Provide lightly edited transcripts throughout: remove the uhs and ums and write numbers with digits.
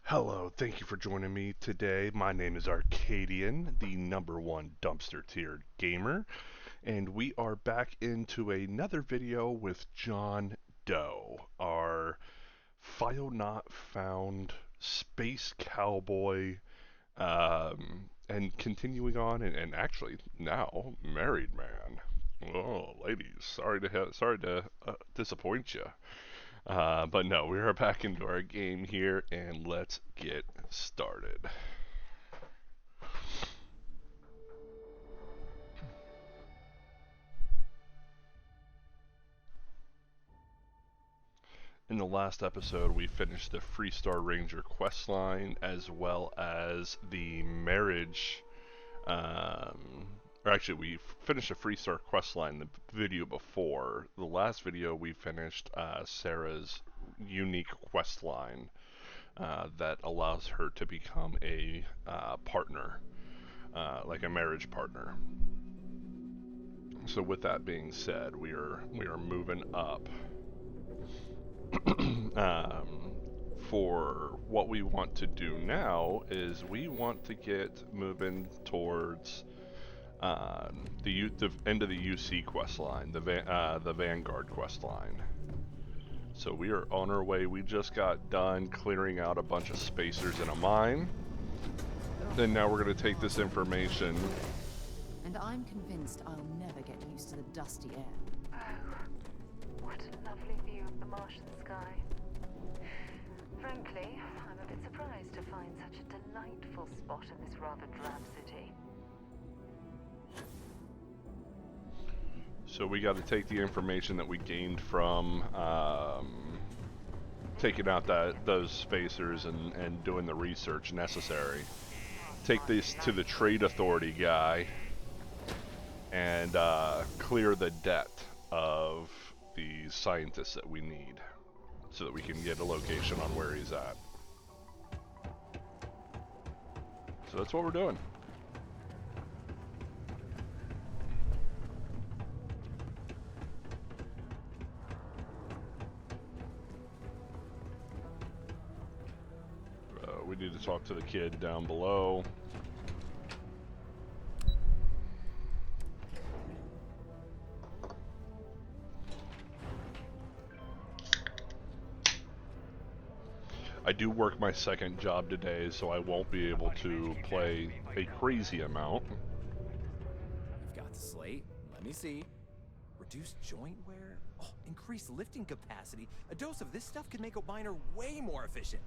Hello, thank you for joining me today. My name is Arcadian, the number one dumpster tier gamer, and we are back into another video with John Doe, our file not found space cowboy, and continuing on, and actually now married man. Oh, ladies, sorry to disappoint you. But no, we are back into our game here, and let's get started. In the last episode, we finished the Freestar Ranger quest line as well as the marriage. Or actually, we finished the Freestar quest line the video before. The last video, we finished Sarah's unique quest line that allows her to become a partner, like a marriage partner. So with that being said, we are moving up. um, for what we want to do now is we want to get moving towards the end of the UC quest line, the Vanguard quest line. So we are on our way. We just got done clearing out a bunch of spacers in a mine. And now we're going to take this information. And I'm convinced I'll never get used to the dusty air. Oh, what a lovely view of the Martian sky. Frankly, I'm a bit surprised to find such a delightful spot in this rather drab city. So we got to take the information that we gained from taking out those spacers and doing the research necessary. Take this to the Trade Authority guy and clear the debt of the scientists that we need so that we can get a location on where he's at. So that's what we're doing. We need to talk to the kid down below. I do work my second job today, so I won't be able to play a crazy amount. You've got the slate. Let me see. Reduced joint wear? Oh, increased lifting capacity. A dose of this stuff could make a miner way more efficient.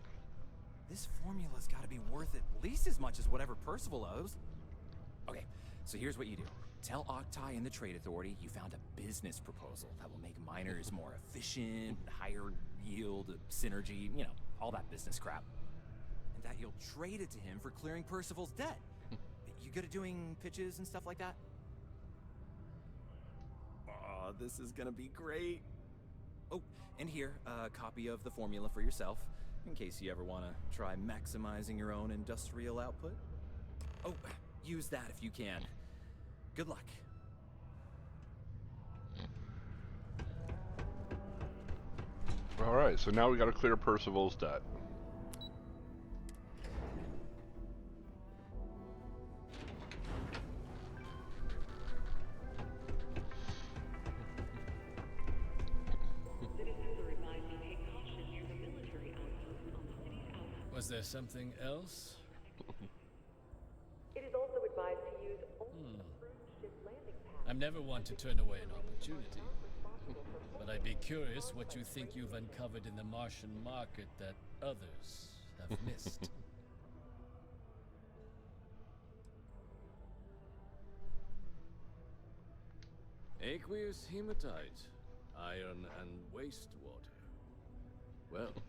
This formula's got to be worth at least as much as whatever Percival owes. Okay, so here's what you do. Tell Octai and the Trade Authority you found a business proposal that will make miners more efficient, higher yield, synergy, you know, all that business crap. And that you'll trade it to him for clearing Percival's debt. You good at doing pitches and stuff like that? Oh, this is gonna be great. Oh, and here, a copy of the formula for yourself, in case you ever want to try maximizing your own industrial output. Oh, use that if you can. Good luck. Alright, so now we gotta clear Percival's debt. Was there something else? It is also advised to use only approved ship landing pads. I'm never one to turn away an opportunity. But I'd be curious what you think you've uncovered in the Martian market that others have missed. Aqueous hematite, iron and wastewater. Well,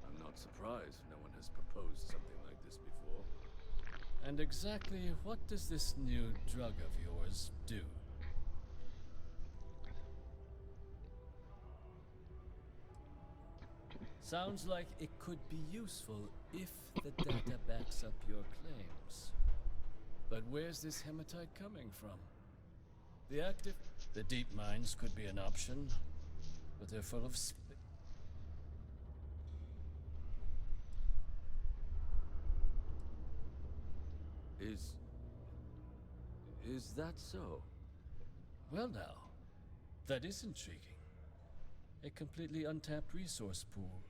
I'm not surprised no one has proposed something like this before. And exactly what does this new drug of yours do? Sounds like it could be useful if the data backs up your claims. But where's this hematite coming from? The deep mines could be an option, but they're full of Is... Is that so? Well now, that is intriguing. A completely untapped resource pool,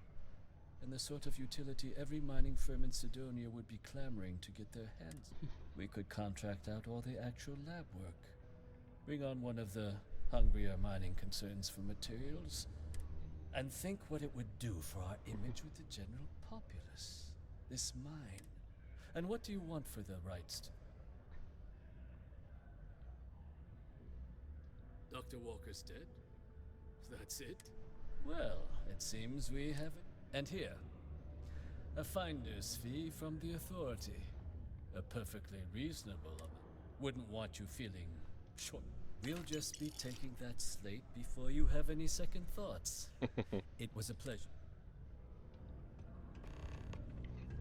and the sort of utility every mining firm in Sidonia would be clamoring to get their hands on. We could contract out all the actual lab work, bring on one of the hungrier mining concerns for materials, and think what it would do for our image with the general populace. This mine. And what do you want for the rights to? Dr. Walker's dead? That's it? Well, it seems we have it. And here, a finder's fee from the authority. A perfectly reasonable amount. Wouldn't want you feeling short. We'll just be taking that slate before you have any second thoughts. It was a pleasure.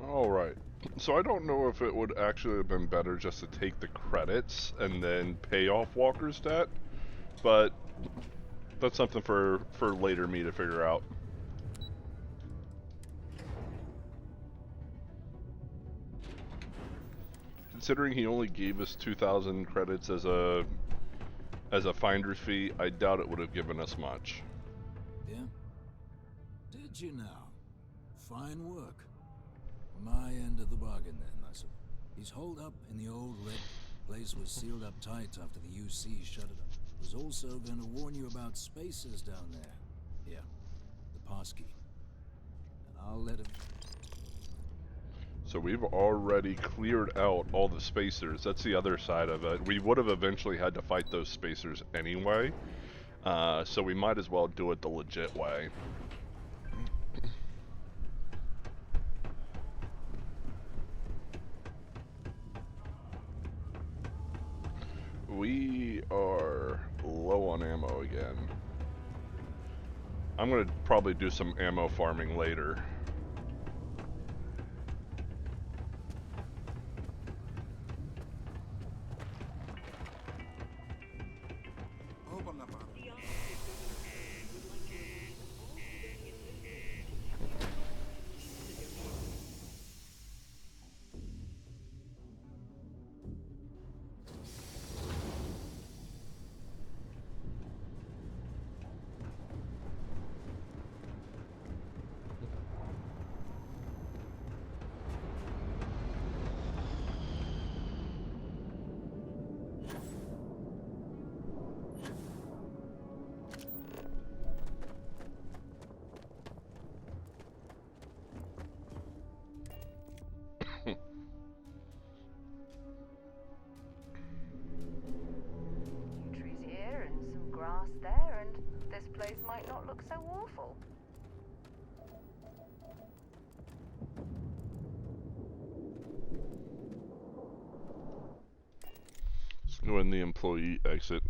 Alright, so I don't know if it would actually have been better just to take the credits and then pay off Walker's debt, but that's something for later me to figure out. Considering he only gave us 2,000 credits as a finder's fee, I doubt it would have given us much. Yeah? Did you now? Fine work. My end of the bargain then, I suppose. He's holed up in the old red place was sealed up tight after the UC shut it up. Was also going to warn you about spacers down there. Yeah, the passkey. And I'll let him... So we've already cleared out all the spacers. That's the other side of it. We would have eventually had to fight those spacers anyway. So we might as well do it the legit way. We are low on ammo again. I'm gonna probably do some ammo farming later. Trees here and some grass there, and this place might not look so awful. Let's go in the employee exit.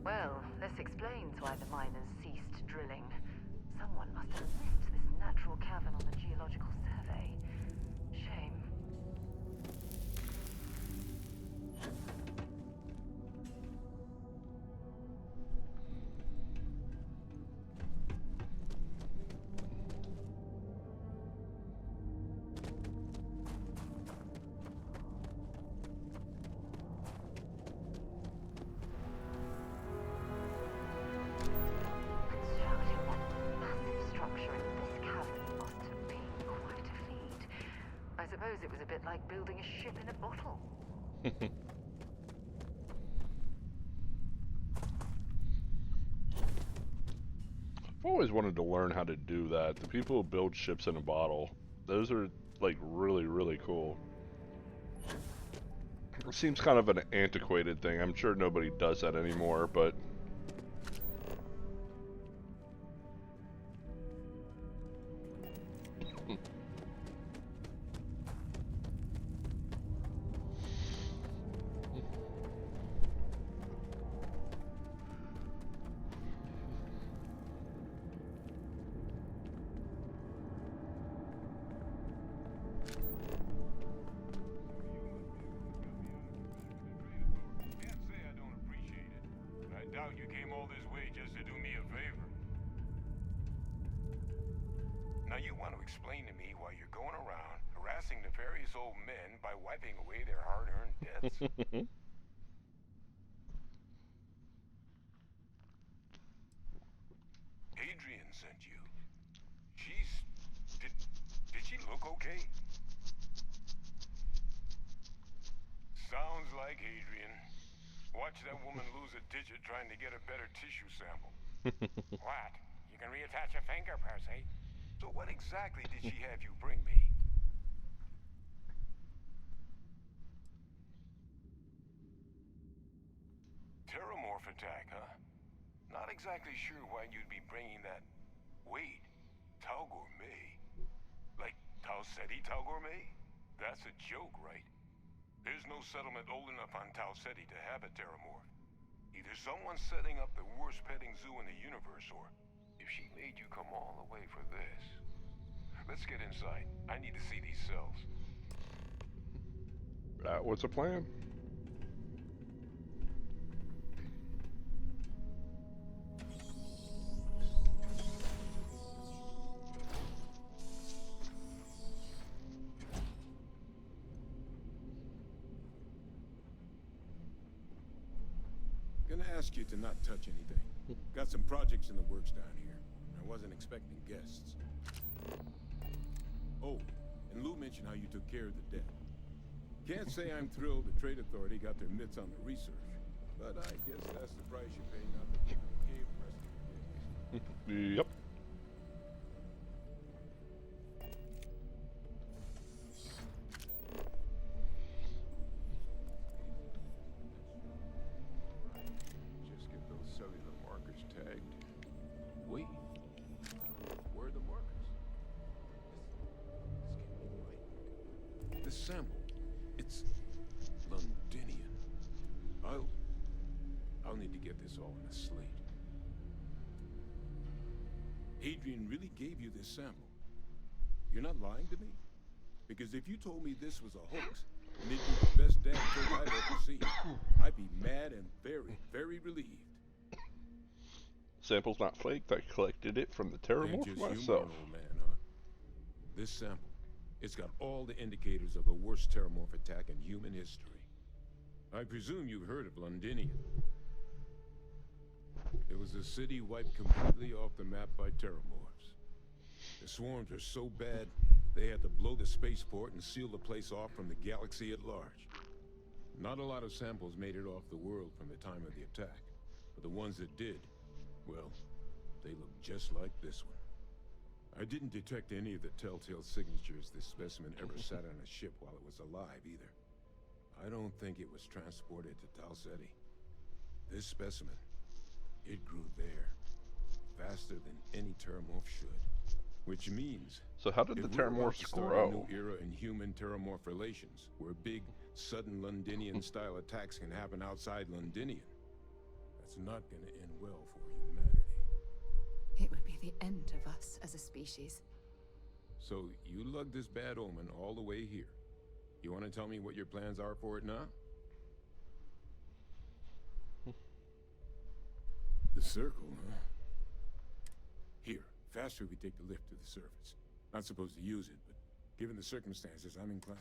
Well, this explains why the miners ceased drilling. Someone must have missed this natural cavern on the geological survey. Shame. suppose it was a bit like building a ship in a bottle. I've always wanted to learn how to do that. The people who build ships in a bottle, those are like really, really cool. It seems kind of an antiquated thing. I'm sure nobody does that anymore, but You came all this way just to do me a favor. Now you want to explain to me why you're going around harassing nefarious old men by wiping away their hard-earned debts? Adrian sent you. Did she look okay? Sounds like Adrian. Watch that woman lose a digit trying to get a better tissue sample. What? You can reattach a finger, Percy. So what exactly did she have you bring me? Terramorph attack, huh? Not exactly sure why you'd be bringing that... Wait, Tau Gourmet? Like Tau Ceti Tau Gourmet? That's a joke, right? There's no settlement old enough on Tau Ceti to have a Terramorph. Either someone's setting up the worst petting zoo in the universe, or if she made you come all the way for this. Let's get inside. I need to see these cells. that was a plan. Gonna ask you to not touch anything. Got some projects in the works down here. I wasn't expecting guests. Oh, and Lou mentioned how you took care of the debt. Can't say I'm thrilled the Trade Authority got their mitts on the research, but I guess that's the price you pay not to gave the rest of your days. Yep. Just get those cellular markers tagged. Wait. Where are the markers? This can't be right. This sample. It's Londinian. I'll need to get this all in a slate. Adrian really gave you this sample. You're not lying to me? Because if you told me this was a hoax, and it'd be the best damn thing I've ever seen, I'd be mad and very, very relieved. Sample's not fake. I collected it from the Can't Terramorph just humor myself. an old man, huh? This sample, it's got all the indicators of the worst Terramorph attack in human history. I presume you've heard of Londinian. It was a city wiped completely off the map by Terramorphs. The swarms were so bad, they had to blow the spaceport and seal the place off from the galaxy at large. Not a lot of samples made it off the world from the time of the attack, but the ones that did, well, they look just like this one. I didn't detect any of the telltale signatures this specimen ever sat on a ship while it was alive, either. I don't think it was transported to Tau Ceti. This specimen, it grew there, faster than any Terramorph should. Which means... So how did the if we're about Terramorphs to start a grow? new era in human-Terramorph relations, where big, sudden Londinian-style attacks can happen outside Londinian, that's not gonna end well for humanity. It would be the end of us as a species. So, you lugged this bad omen all the way here. You want to tell me what your plans are for it now? The circle, huh? Here, faster we take the lift to the surface. Not supposed to use it, but given the circumstances, I'm inclined.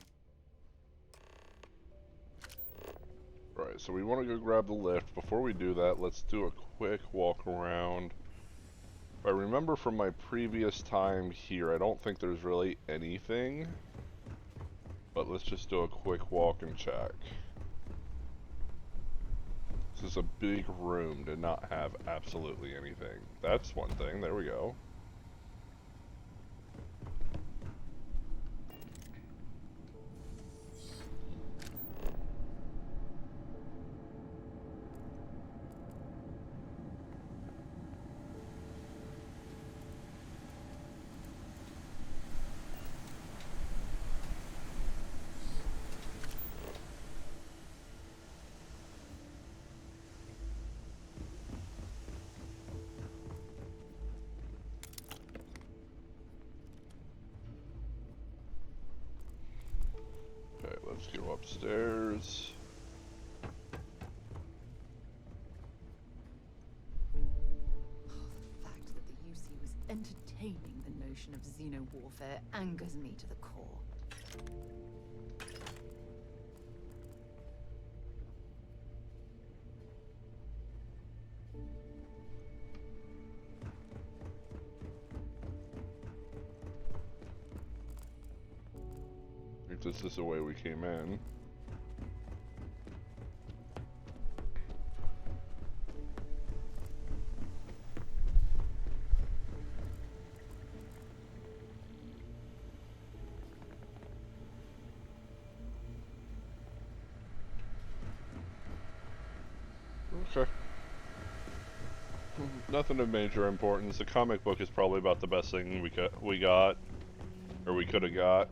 Right, so we want to go grab the lift. Before we do that, let's do a quick walk around. If I remember from my previous time here, I don't think there's really anything. But let's just do a quick walk and check. This is a big room to not have absolutely anything. That's one thing. There we go. Okay, let's go upstairs. The fact that the UC was entertaining the notion of xeno-warfare angers me to the core. If this is the way we came in. Okay. Nothing of major importance. The comic book is probably about the best thing we got, or we could have got.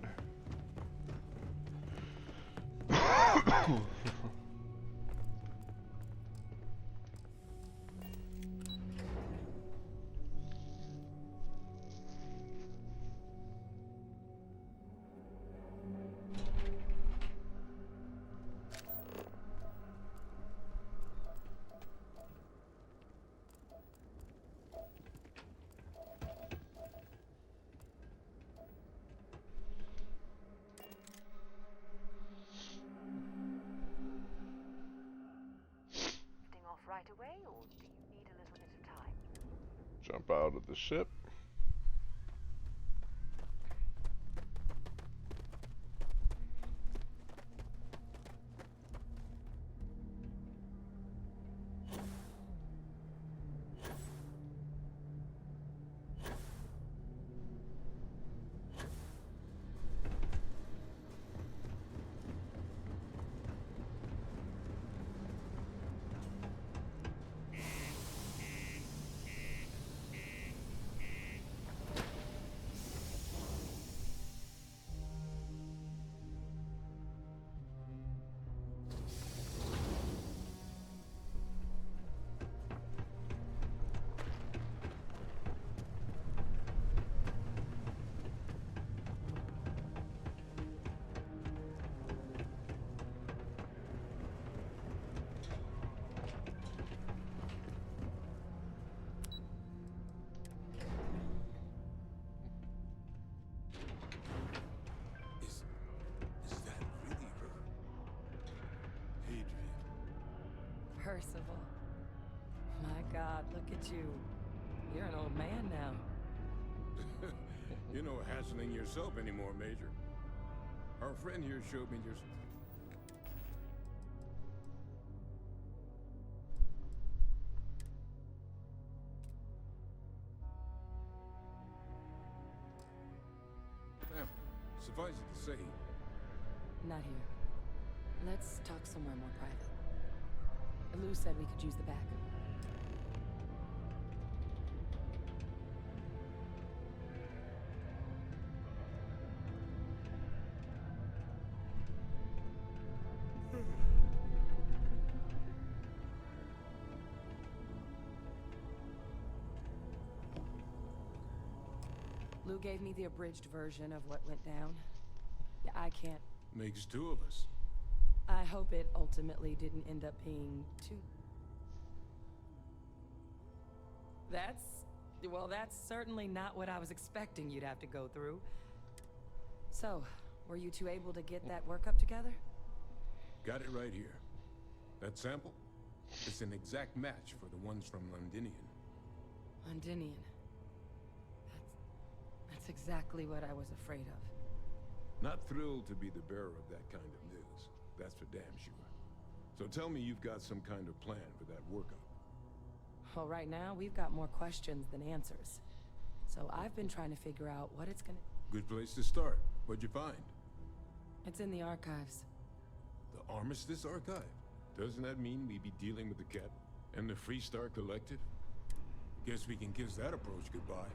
Off right away, or do you need a little bit of time? Jump out of the ship. Is that really her? Adrian. Percival. My God, look at you. You're an old man now. You're no hassling yourself anymore, Major. Our friend here showed me your... Now, suffice it to say, Not here. Let's talk somewhere more private. Lou said we could use the back. Lou gave me the abridged version of what went down. Yeah, I can't. makes two of us. I hope it ultimately didn't end up being too... That's certainly not what I was expecting you'd have to go through. So, were you two able to get that workup together? Got it right here. That sample? It's an exact match for the ones from Londinian. Londinian. That's exactly what I was afraid of. Not thrilled to be the bearer of that kind of news. That's for damn sure. So tell me you've got some kind of plan for that workup. Well, right now, we've got more questions than answers. So I've been trying to figure out what it's gonna... Good place to start. What'd you find? It's in the archives. The Armistice Archive? Doesn't that mean we be dealing with the Cap and the Freestar Collective? Guess we can kiss that approach goodbye.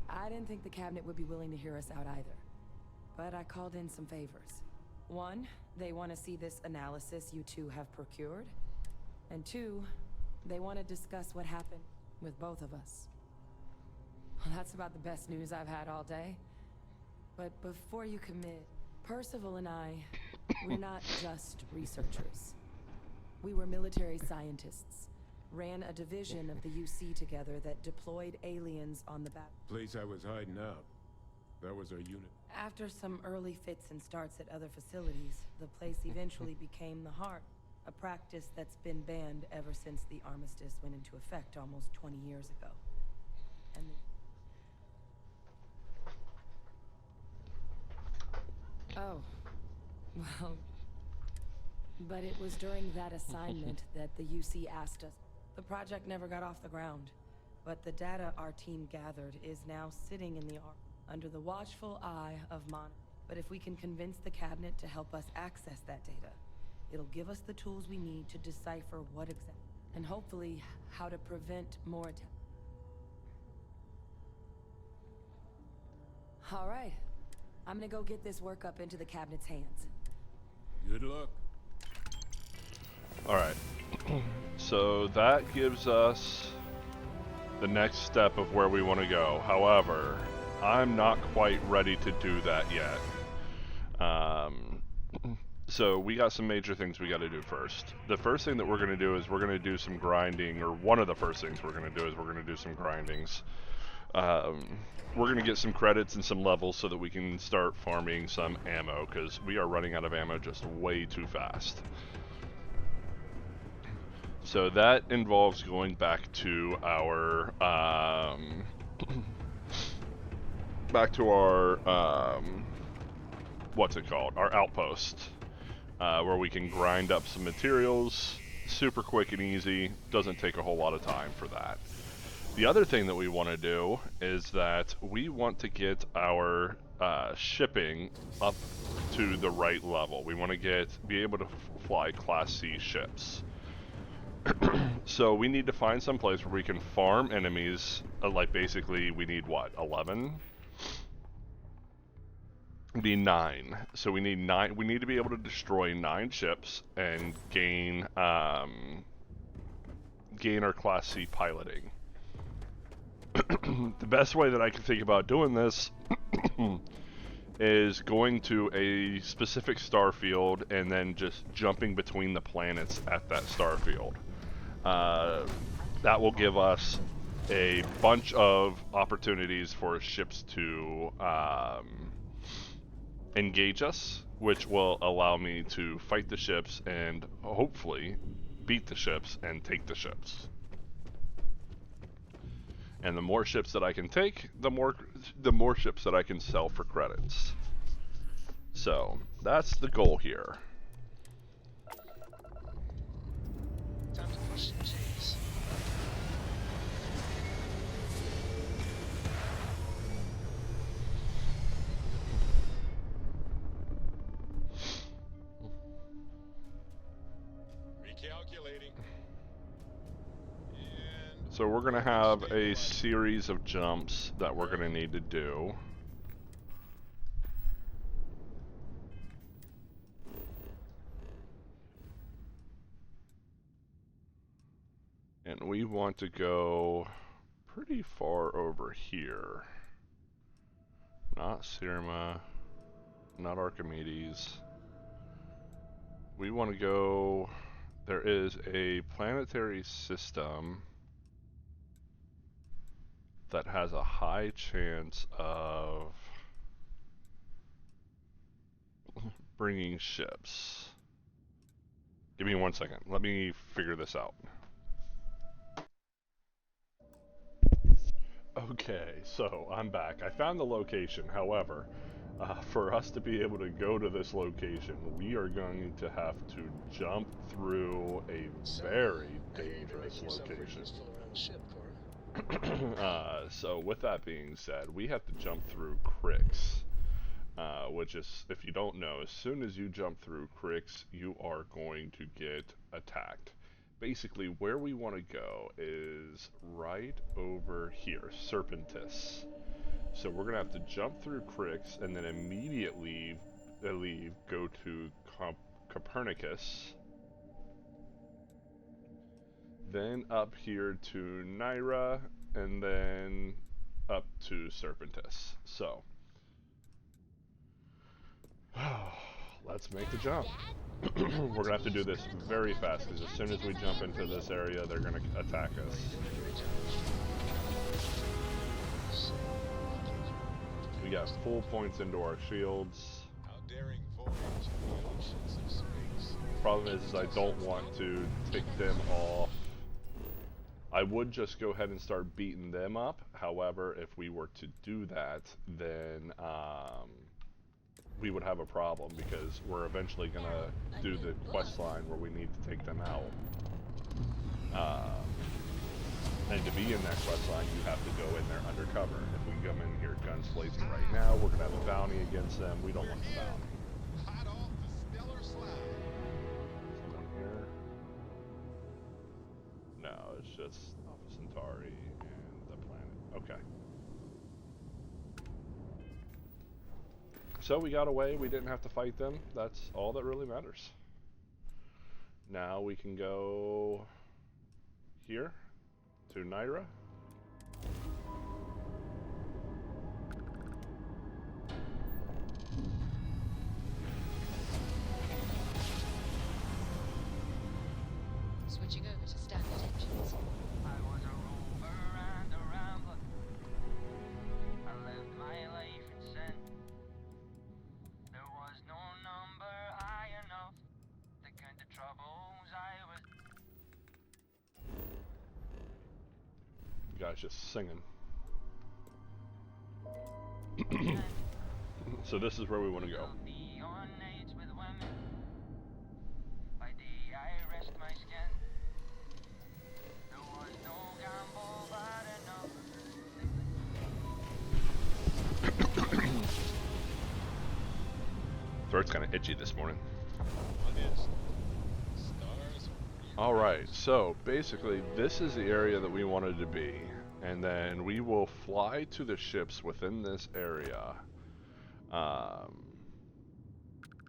I didn't think the cabinet would be willing to hear us out either. But I called in some favors. One, they want to see this analysis you two have procured. And two, they want to discuss what happened with both of us. Well, that's about the best news I've had all day. But before you commit, Percival and I, we're not just researchers. We were military scientists. Ran a division of the UC together that deployed aliens on the back. Place I was hiding out. That was our unit. After some early fits and starts at other facilities, the place eventually became the Heart, a practice that's been banned ever since the armistice went into effect almost 20 years ago. And oh, well, but it was during that assignment that the UC asked us. The project never got off the ground, but the data our team gathered is now sitting in the under the watchful eye of Mon. But if we can convince the cabinet to help us access that data, it'll give us the tools we need to decipher what exactly, and hopefully how to prevent more attacks. All right, I'm gonna go get this work up into the cabinet's hands. Good luck. Alright. So that gives us the next step of where we want to go. However, I'm not quite ready to do that yet. So we got some major things we got to do first. The first thing that we're going to do is we're going to do some grinding, or one of the first things we're going to do is we're going to do some grindings. We're going to get some credits and some levels so that we can start farming some ammo, because we are running out of ammo just way too fast. So that involves going back to our what's it called? Our outpost, where we can grind up some materials, super quick and easy. Doesn't take a whole lot of time for that. The other thing that we want to do is that we want to get our shipping up to the right level. We want to be able to fly Class C ships. So we need to find some place where we can farm enemies. Like basically, we need what? 11? We need 9. So we need 9. We need to be able to destroy 9 ships and gain gain our Class C piloting. The best way that I can think about doing this is going to a specific starfield and then just jumping between the planets at that starfield. That will give us a bunch of opportunities for ships to engage us, which will allow me to fight the ships and hopefully beat the ships and take the ships. And the more ships that I can take, the more ships that I can sell for credits. So that's the goal here. Time to push some cheese. Recalculating. So we're going to have a series of jumps that we're going to need to do. And we want to go pretty far over here. Not Sirma, not Archimedes. We want to go... There is a planetary system that has a high chance of bringing ships. Give me 1 second. Let me figure this out. Okay, so I'm back. I found the location. However, For us to be able to go to this location, we are going to have to jump through a very dangerous location. So with that being said, we have to jump through cricks, which is, if you don't know, as soon as you jump through cricks, you are going to get attacked. Basically, where we want to go is right over here, Serpentis. So we're going to have to jump through cricks and then immediately go to Copernicus. Then up here to Naira, and then up to Serpentis. So, let's make the jump. We're going to have to do this very fast, because as soon as we jump into this area, they're going to attack us. We got full points into our shields. Problem is I don't want to take them off. I would just go ahead and start beating them up. However, if we were to do that, then we would have a problem, because we're eventually going to do the quest line where we need to take them out. And to be in that quest line, you have to go in there undercover. If we come in here guns blazing right now, we're going to have a bounty against them. We don't want the bounty. Someone here? No, it's just Alpha Centauri and the planet. Okay. So we got away. We didn't have to fight them. That's all that really matters. Now we can go here to Naira. Switching over to standard engines. I was a rover and a rambler. I lived my life in sin. There was no number high enough to count the troubles I was. Guy's just singing. So this is where we want to go. Throat's kind of itchy this morning. Alright, so basically this is the area that we wanted to be, and then we will fly to the ships within this area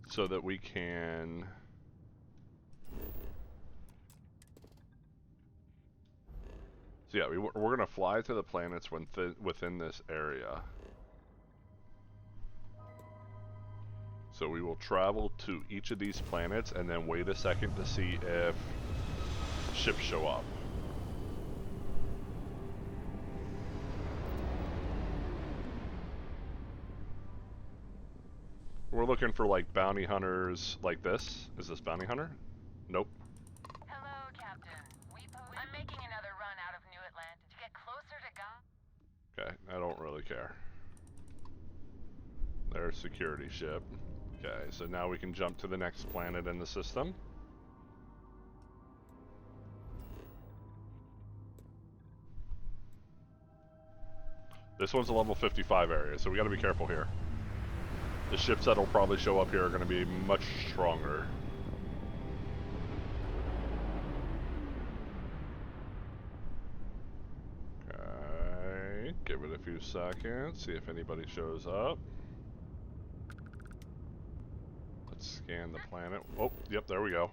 so that we can we're going to fly to the planets within this area. So we will travel to each of these planets and then wait a second to see if ships show up. We're looking for like bounty hunters like this. Is this bounty hunter? Nope. Hello, Captain. I'm making another run out of New Atlantis to get closer to God. Okay, I don't really care. There's security ship. Okay, so now we can jump to the next planet in the system. This one's a level 55 area, so we gotta be careful here. The ships that'll probably show up here are gonna be much stronger. Okay, give it a few seconds, see if anybody shows up. Scan the planet. Oh, yep, there we go.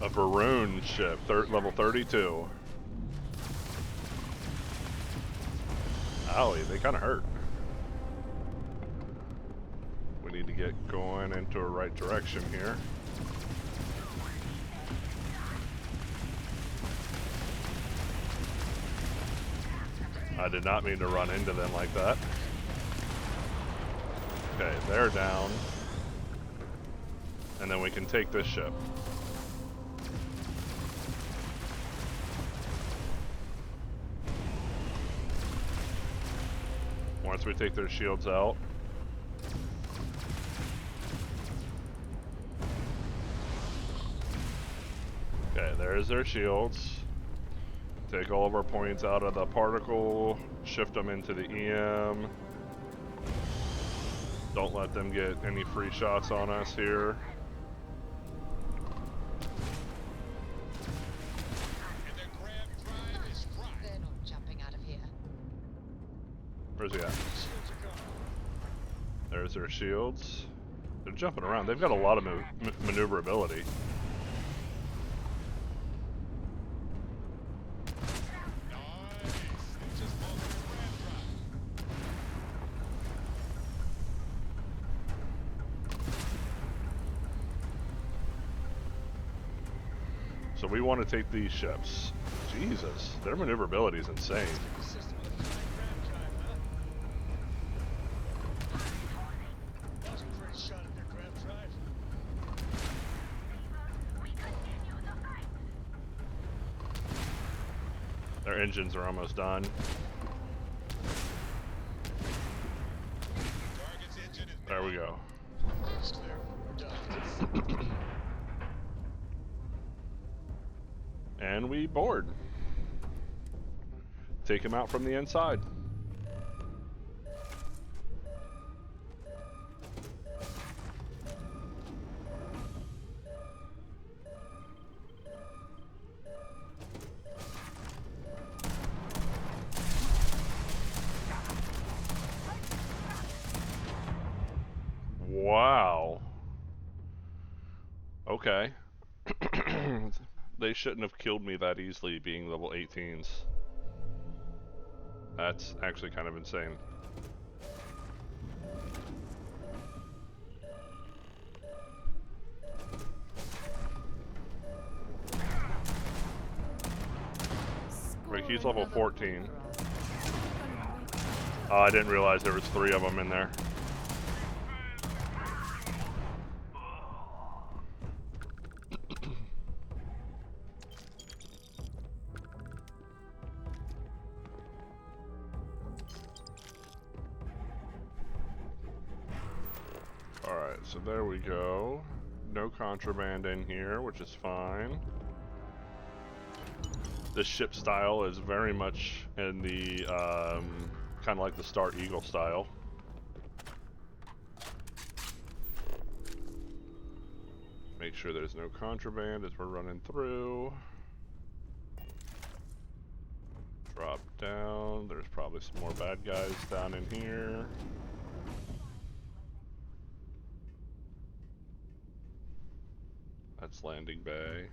A Varun ship, level 32. Owie, they kind of hurt. We need to get going into a right direction here. I did not mean to run into them like that. Okay, they're down. And then we can take this ship. once we take their shields out. Okay, there's their shields. Take all of our points out of the particle, shift them into the EM. Don't let them get any free shots on us here. They're not jumping out of here. Where's he at? There's their shields. They're jumping around. They've got a lot of maneuverability. So we want to take these ships. Jesus, their maneuverability is insane. Their engines are almost done. There we go. And we board. Take him out from the inside. Wow. Okay. They shouldn't have killed me that easily being level 18s. That's actually kind of insane. Wait, he's level 14. Oh, I didn't realize there was 3 of them in there. Alright, so there we go. No contraband in here, which is fine. This ship style is very much in the, kind of like the Star Eagle style. Make sure there's no contraband as we're running through. Drop down. There's probably some more bad guys down in here. That's landing bay.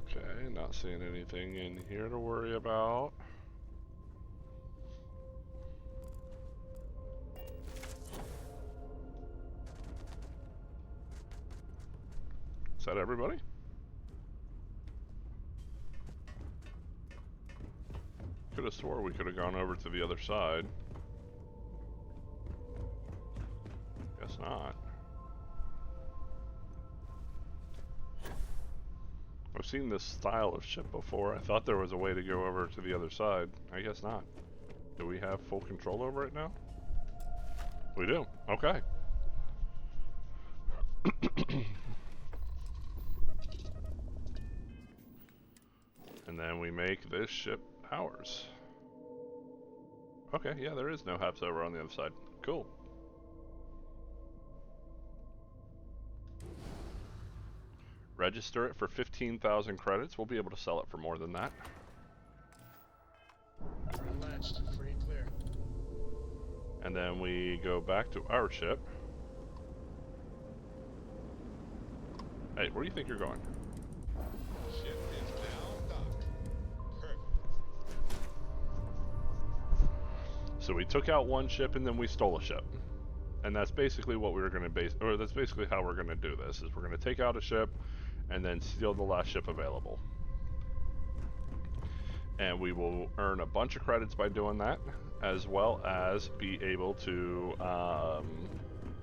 Okay, not seeing anything in here to worry about. Is that everybody? Could have swore we could have gone over to the other side. Guess not. I've seen this style of ship before. I thought there was a way to go over to the other side. I guess not. Do we have full control over it now? We do. Okay. And then we make this ship ours. Okay, yeah, there is no HAPS over on the other side. Cool. Register it for 15,000 credits. We'll be able to sell it for more than that. Unlatched, free and clear. And then we go back to our ship. Hey, where do you think you're going? Ship is now docked. Perfect. So we took out one ship and then we stole a ship. And that's basically what we were going to that's basically how we're going to do this, is we're going to take out a ship and then steal the last ship available. And we will earn a bunch of credits by doing that, as well as be able to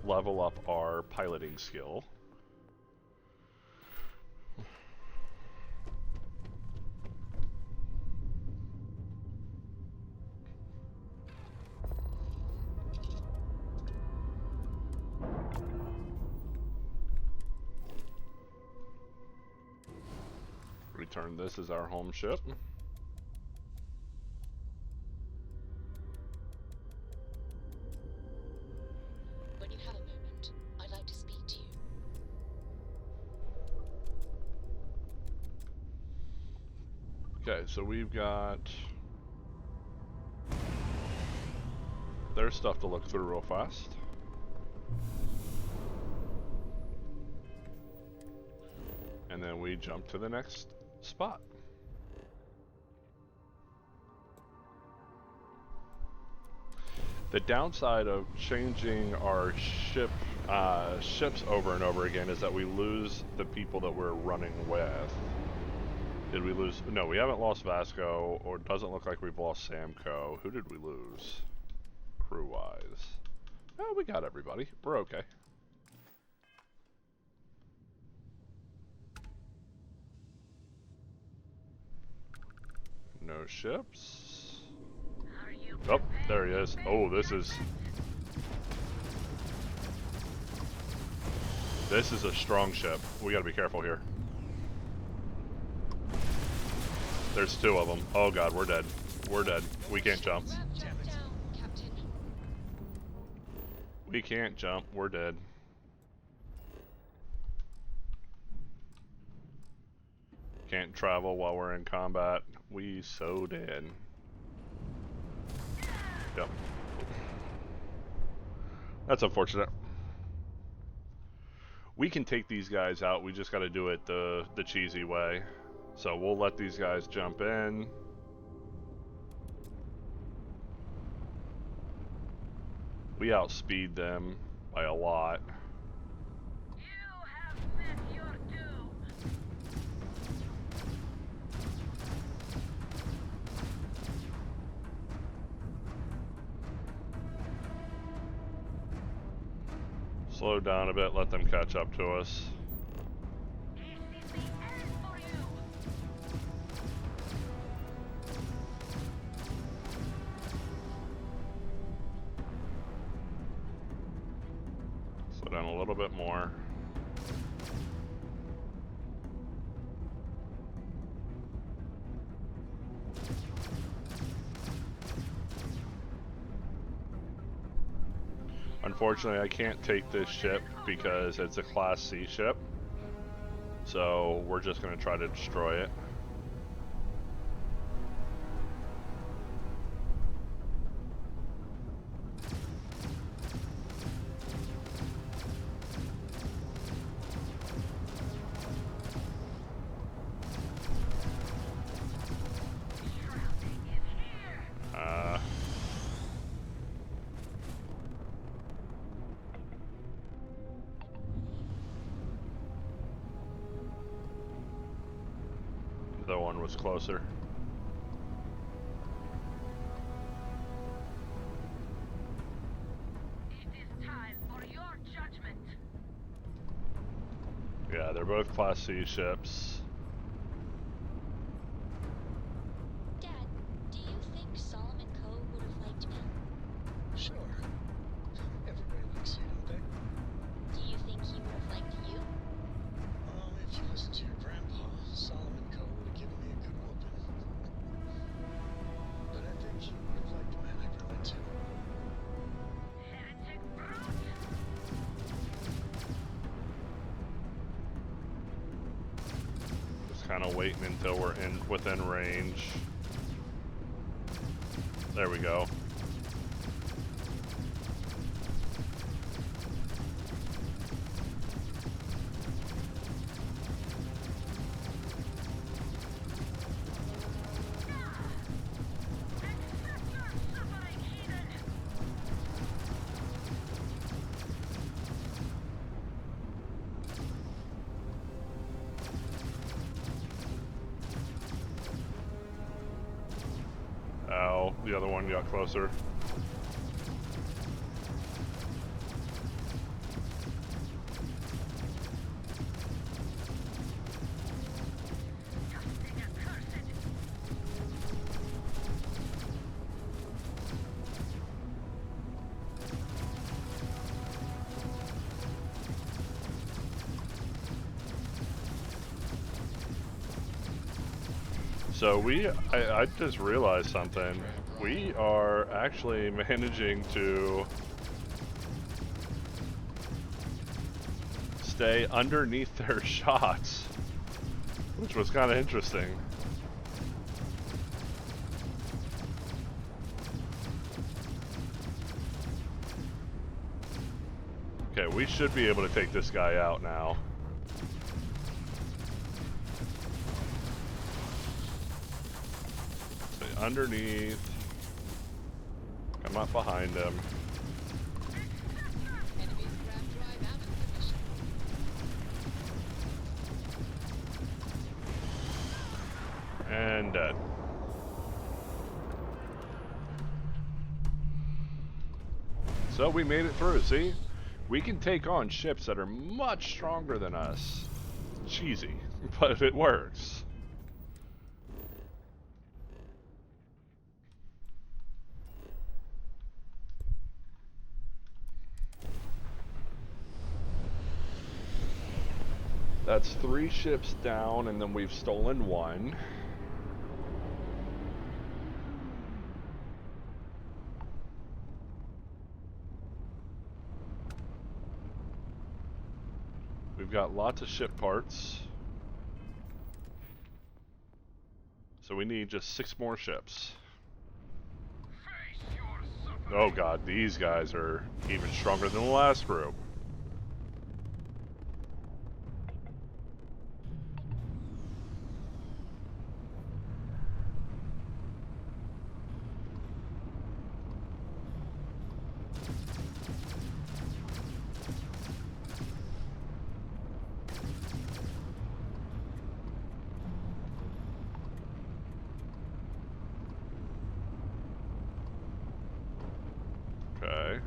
level up our piloting skill. Return this as our home ship. When you have a moment, I'd like to speak to you. Okay, so we've got their stuff to look through real fast. And then we jump to the next spot. The downside of changing our ships over and over again is that we lose the people that we're running with. Did we lose? No, we haven't lost Vasco, or it doesn't look like we've lost Samco. Who did we lose? Crew-wise. Oh, we got everybody. We're okay. No ships. Oh, there he is. Oh, this is a strong ship. We gotta be careful here. There's two of them. Oh god, we're dead. We're dead. We can't jump. We can't jump. We're dead. Can't travel while we're in combat. We so dead. Yep. That's unfortunate. We can take these guys out. We just got to do it the cheesy way. So we'll let these guys jump in. We outspeed them by a lot. Slow down a bit, let them catch up to us. Slow down a little bit more. Unfortunately, I can't take this ship because it's a Class C ship. So we're just going to try to destroy it. The one was closer. It is time for your judgment. Yeah, they're both Class C ships. Dad, do you think Solomon Coe would have liked me? Sure. Everybody likes you, don't they? Do you think he would have liked you? If you listen to your grandpa, Solomon Coe would have given me a good whooping. But I think he would have liked men I brought too. Heretic brute. Just kind of waiting until we're within range. There we go. the other one got closer. So I just realized something. We are actually managing to stay underneath their shots, which was kind of interesting. Okay, we should be able to take this guy out now. Underneath. Come up behind him. And dead. So we made it through, see? We can take on ships that are much stronger than us. Cheesy, but it works. That's 3 ships down, and then we've stolen 1. We've got lots of ship parts. So we need just 6 more ships. Oh god, these guys are even stronger than the last group. Okay.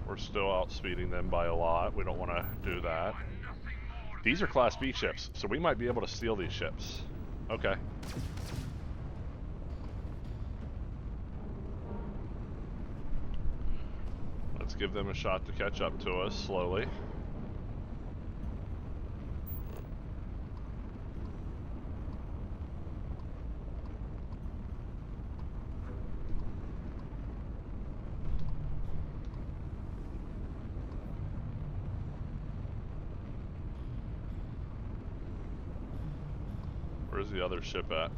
We're still outspeeding them by a lot. We don't want to do that. These are Class B ships, so we might be able to steal these ships. Okay. Let's give them a shot to catch up to us slowly. Where's the other ship at?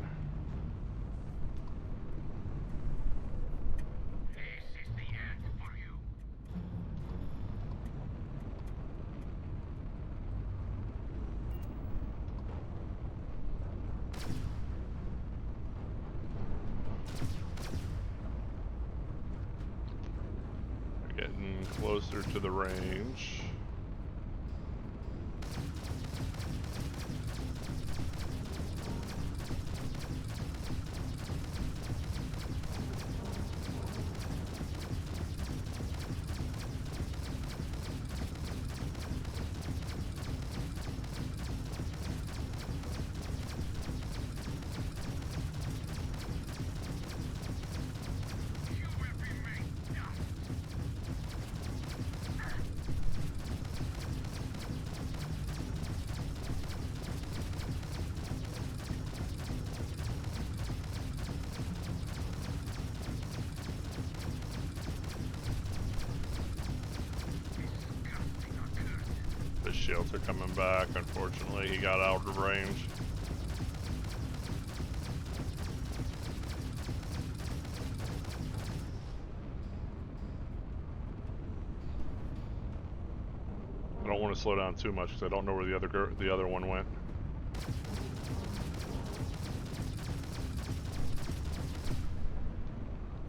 We're getting closer to the range. Shields are coming back. Unfortunately, he got out of range. I don't want to slow down too much because I don't know where the other one went.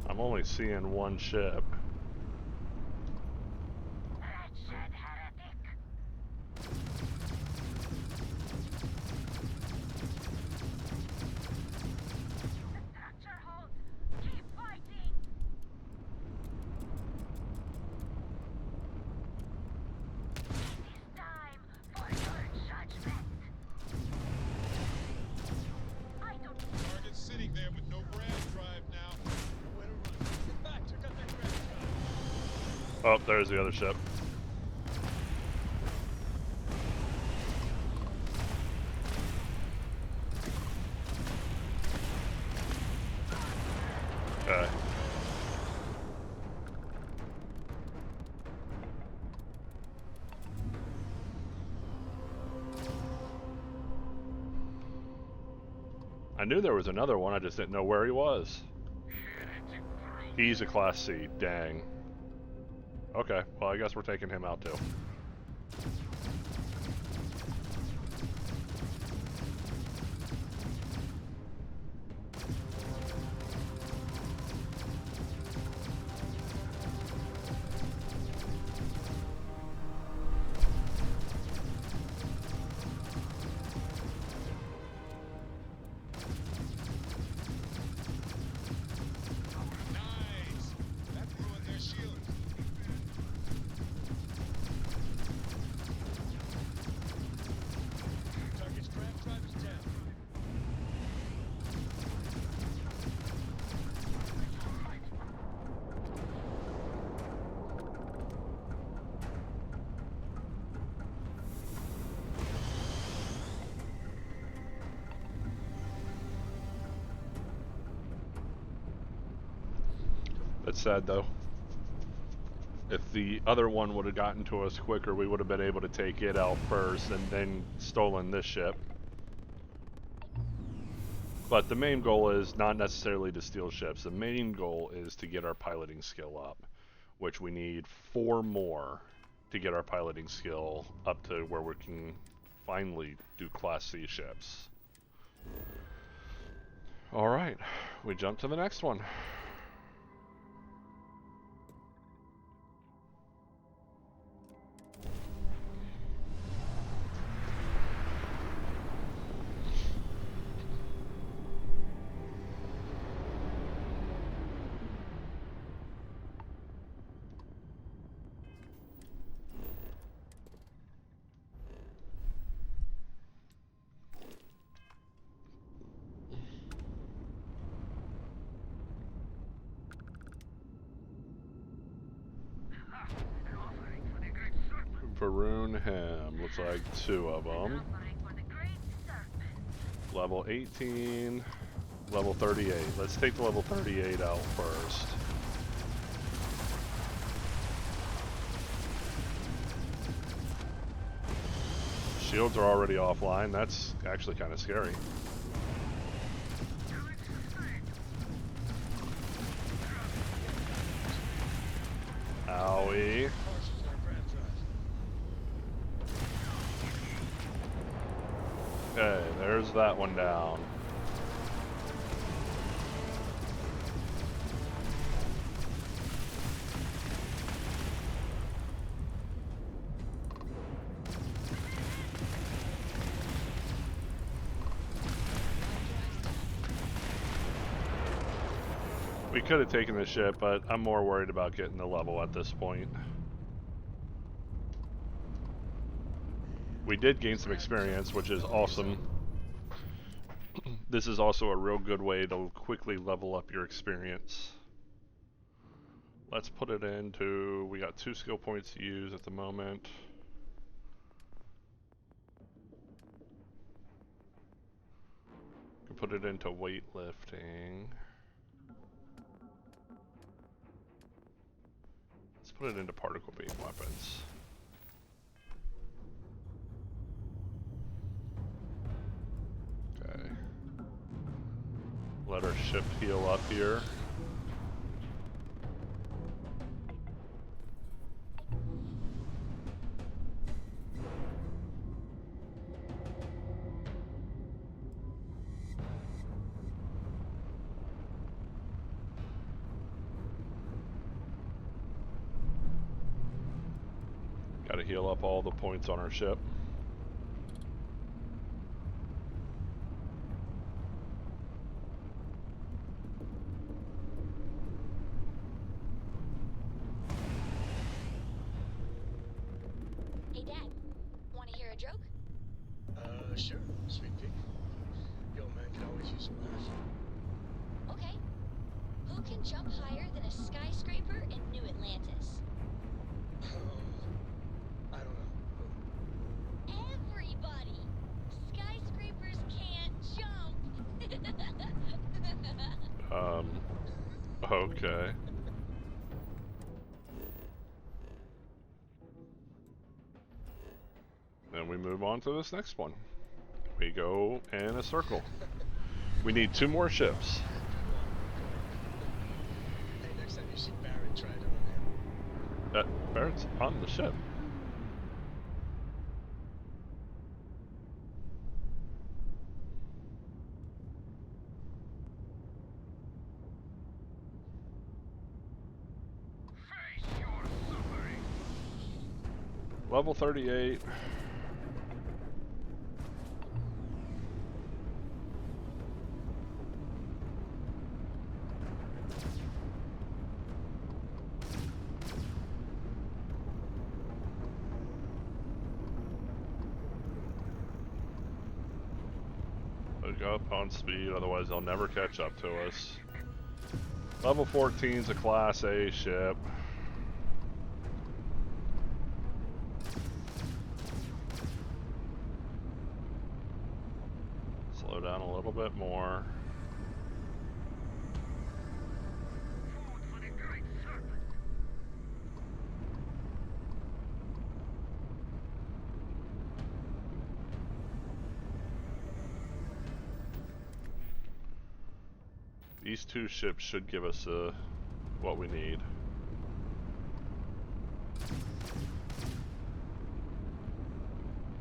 I'm only seeing 1 ship. Oh, there's the other ship. Okay. I knew there was another one, I just didn't know where he was. He's a Class C, dang. Okay, well I guess we're taking him out too. That's sad though. If the other one would have gotten to us quicker, we would have been able to take it out first and then stolen this ship. But the main goal is not necessarily to steal ships. The main goal is to get our piloting skill up, which we need 4 more to get our piloting skill up to where we can finally do Class C ships. Alright, we jump to the next one. Varun Hem, looks like 2 of them. Level 18, level 38. Let's take the level 38 out first. Shields are already offline. That's actually kind of scary. Owie. Okay, there's that one down. We could have taken the ship, but I'm more worried about getting the level at this point. We did gain some experience, which is awesome. This is also a real good way to quickly level up your experience. Let's put it into, we got 2 skill points to use at the moment. We can put it into weightlifting. Let's put it into particle beam weapons. Okay. Let our ship heal up here. Got to heal up all the points on our ship. Hey, Dad. Want to hear a joke? Sure, sweet pea. The old man can always use a laugh. Okay. Who can jump higher than a skyscraper in New Atlantis? Okay. Then we move on to this next one. We go in a circle. We need 2 more ships. Hey, next time you see Barrett, try it on him. Barrett's on the ship. Level 38. Hook up on speed, otherwise they'll never catch up to us. Level 14 is a Class A ship. Slow down a little bit more. These 2 ships should give us what we need.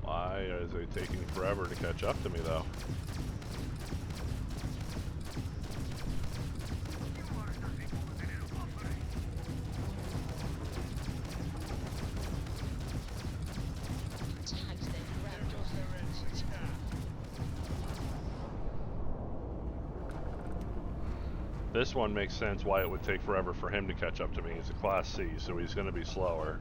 Why is it taking forever to catch up to me, though? This one makes sense why it would take forever for him to catch up to me. He's a Class C, so he's going to be slower.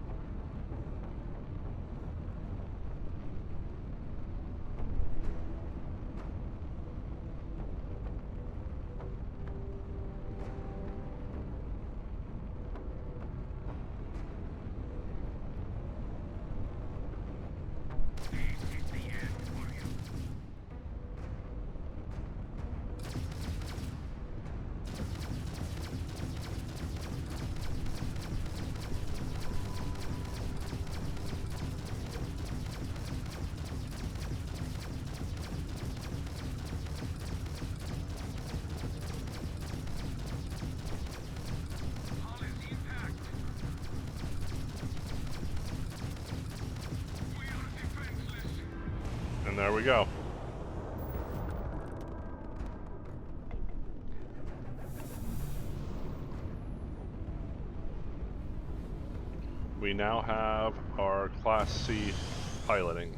And there we go. We now have our Class C piloting.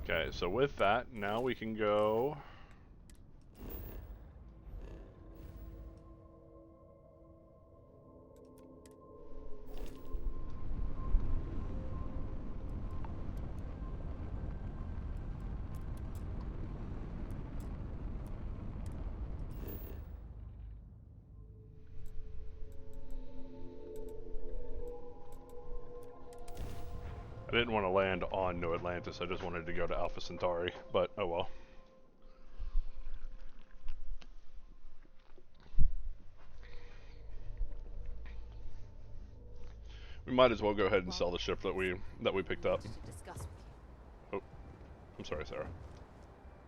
Okay, so with that, now we can go... I didn't want to land on New Atlantis, I just wanted to go to Alpha Centauri, but oh well. We might as well go ahead and sell the ship that we picked up. Oh, I'm sorry, Sarah.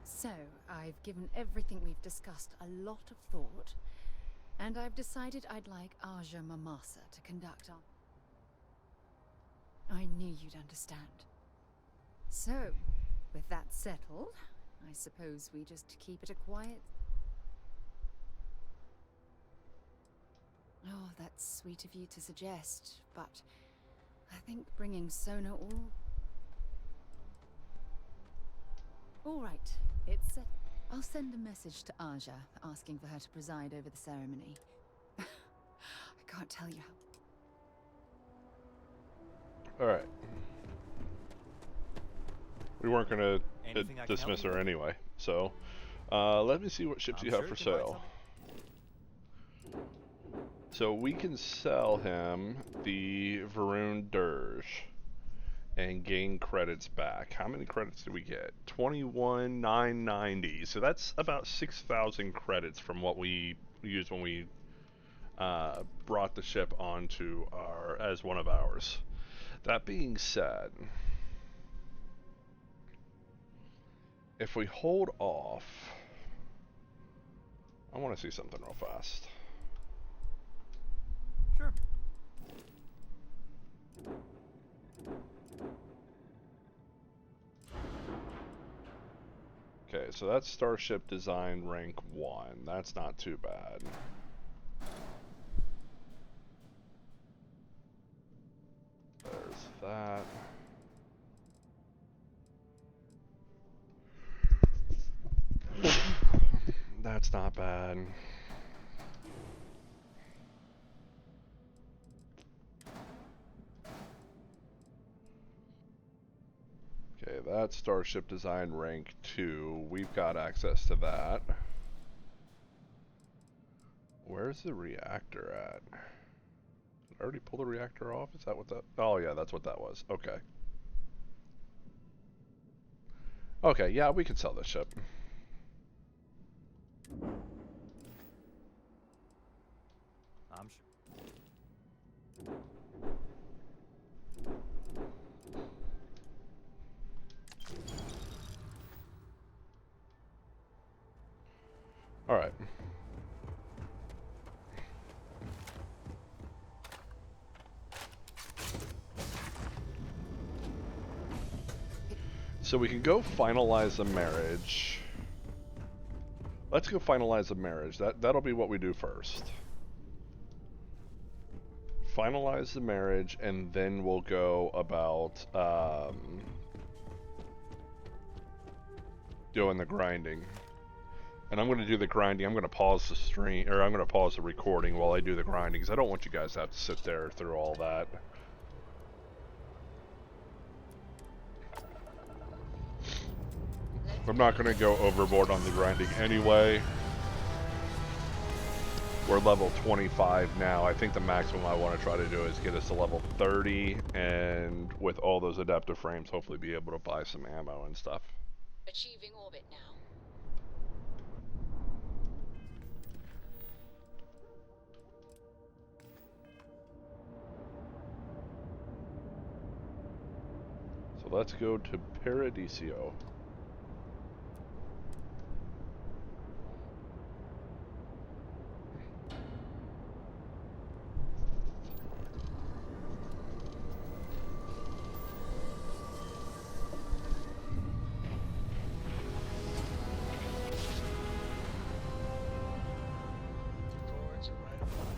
So, I've given everything we've discussed a lot of thought, and I've decided I'd like Aja Mamasa to conduct our... I knew you'd understand. So, with that settled, I suppose we just keep it a quiet... Oh, that's sweet of you to suggest, but I think bringing Sona all right, it's set. I'll send a message to Aja, asking for her to preside over the ceremony. I can't tell you how... Alright. We weren't gonna Anything I can help dismiss you her with? anyway. So, let me see what ships I'm you have sure for it can find sale. something. So we can sell him the Varun Dirge and gain credits back. How many credits do we get? 21,990. So that's about 6,000 credits from what we used when we brought the ship onto our as one of ours. That being said, if we hold off, I want to see something real fast. Sure. Okay, so that's Starship Design rank 1. That's not too bad. There's that. That's not bad. Okay, that's Starship Design rank 2. We've got access to that. Where's the reactor at? Did I already pull the reactor off? Is that what that... Oh yeah, that's what that was. Okay. Okay, yeah, we can sell this ship. I'm sure. Alright. So we can go finalize the marriage. Let's go finalize the marriage. That'll be what we do first. Finalize the marriage, and then we'll go about doing the grinding. And I'm going to do the grinding. I'm going to pause the stream, or I'm going to pause the recording while I do the grinding, because I don't want you guys to have to sit there through all that. I'm not going to go overboard on the grinding anyway. We're level 25 now. I think the maximum I want to try to do is get us to level 30, and with all those adaptive frames, hopefully be able to buy some ammo and stuff. Achieving orbit now. So let's go to Paradiso. Chords are right up mine.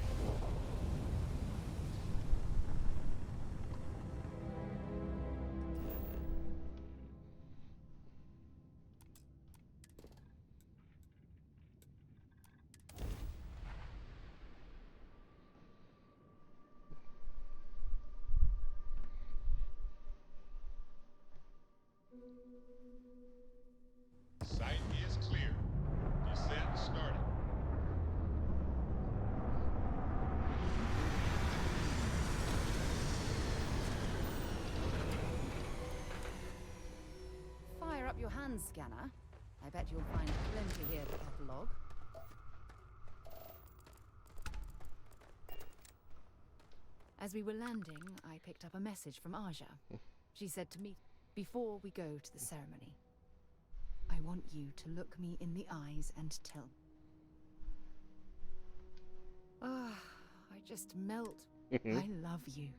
Sight is clear. Descent started. Fire up your hand scanner. I bet you'll find plenty here to catalog. As we were landing, I picked up a message from Aja. She said to me, before we go to the ceremony, I want you to look me in the eyes and tell me. Ah, I just melt. I love you.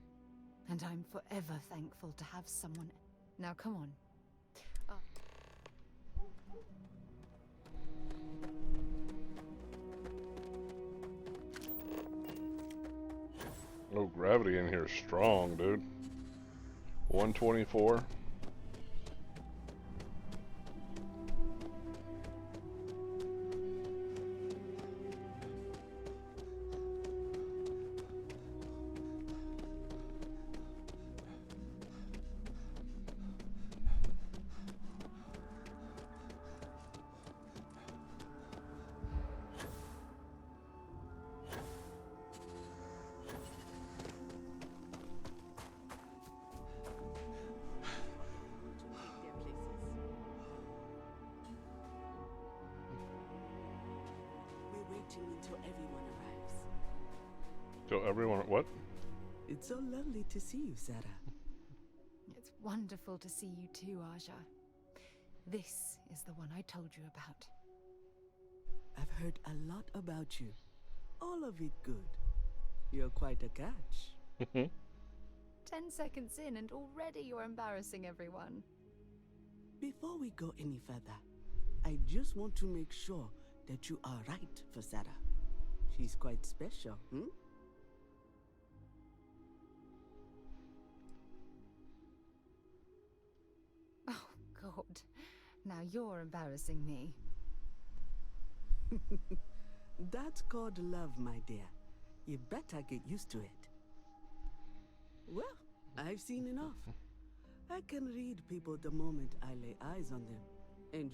And I'm forever thankful to have someone. Now come on. Oh, gravity in here is strong, dude. 124. So everyone, what? It's so lovely to see you, Sarah. It's wonderful to see you too, Aja. This is the one I told you about. I've heard a lot about you. All of it good. You're quite a catch. 10 seconds in and already you're embarrassing everyone. Before we go any further, I just want to make sure that you are right for Sarah. She's quite special, hmm? Oh, God. Now you're embarrassing me. That's called love, my dear. You better get used to it. Well, I've seen enough. I can read people the moment I lay eyes on them. And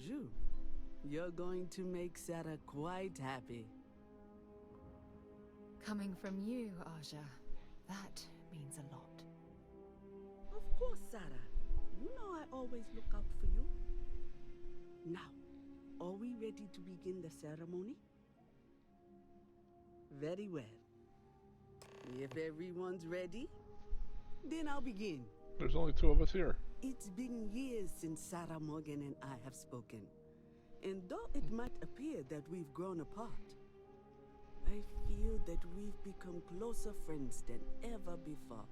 you're going to make Sarah quite happy. Coming from you, Aja, that means a lot. Of course, Sarah. You know I always look out for you. Now, are we ready to begin the ceremony? Very well. If everyone's ready, then I'll begin. There's only two of us here. It's been years since Sarah Morgan and I have spoken. And though it might appear that we've grown apart, I feel that we've become closer friends than ever before.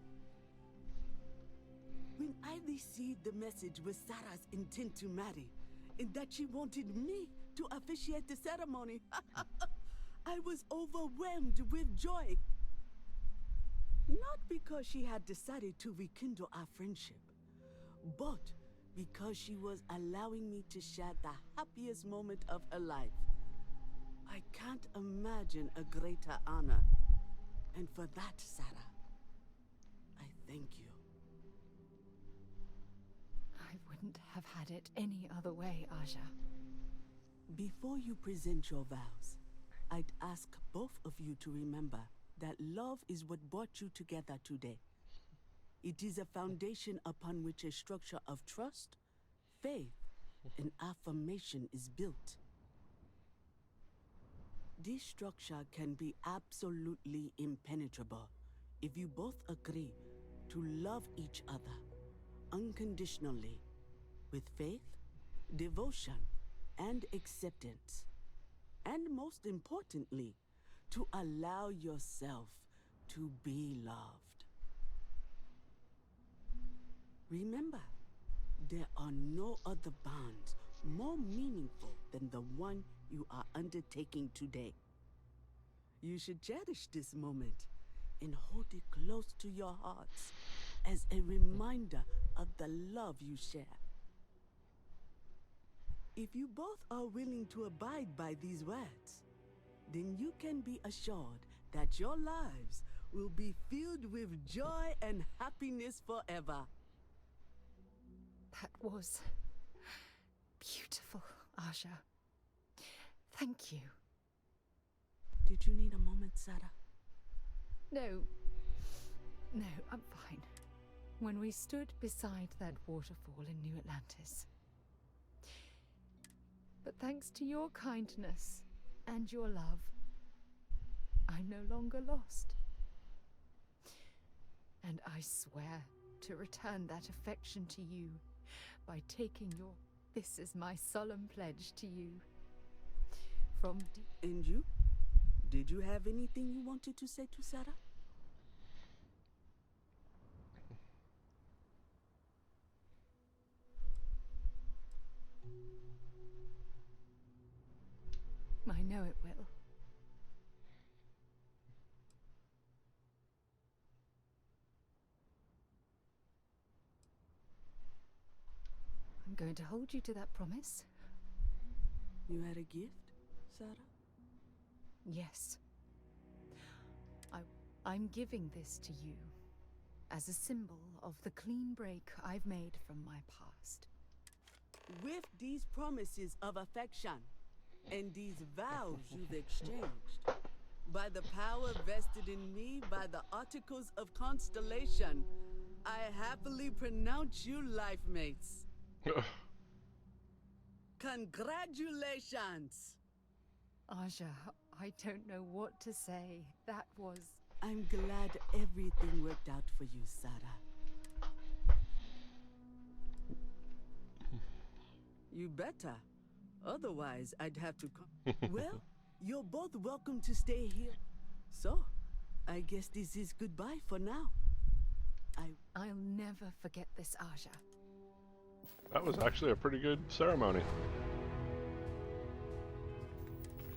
When I received the message with Sarah's intent to marry, and that she wanted me to officiate the ceremony, I was overwhelmed with joy. Not because she had decided to rekindle our friendship, but because she was allowing me to share the happiest moment of her life. I can't imagine a greater honor. And for that, Sarah, I thank you. I wouldn't have had it any other way, Aja. Before you present your vows, I'd ask both of you to remember that love is what brought you together today. It is a foundation upon which a structure of trust, faith, and affirmation is built. This structure can be absolutely impenetrable if you both agree to love each other unconditionally with faith, devotion, and acceptance. And most importantly, to allow yourself to be loved. Remember, there are no other bonds more meaningful than the one you are undertaking today. You should cherish this moment and hold it close to your hearts as a reminder of the love you share. If you both are willing to abide by these words, then you can be assured that your lives will be filled with joy and happiness forever. That was beautiful, Aja. Thank you. Did you need a moment, Sarah? No, I'm fine. When we stood beside that waterfall in New Atlantis. But thanks to your kindness and your love, I'm no longer lost. And I swear to return that affection to you by taking your... This is my solemn pledge to you. From... And you? Did you have anything you wanted to say to Sarah? I know it will. I'm going to hold you to that promise. You had a gift, Sarah? Yes. I'm giving this to you as a symbol of the clean break I've made from my past. With these promises of affection and these vows you've exchanged, by the power vested in me by the Articles of Constellation, I happily pronounce you life mates. Congratulations! Aja, I don't know what to say. That was I'm glad everything worked out for you, Sarah. You better. Otherwise, I'd have to come. Well, you're both welcome to stay here. So, I guess this is goodbye for now. I'll never forget this, Aja. That was actually a pretty good ceremony.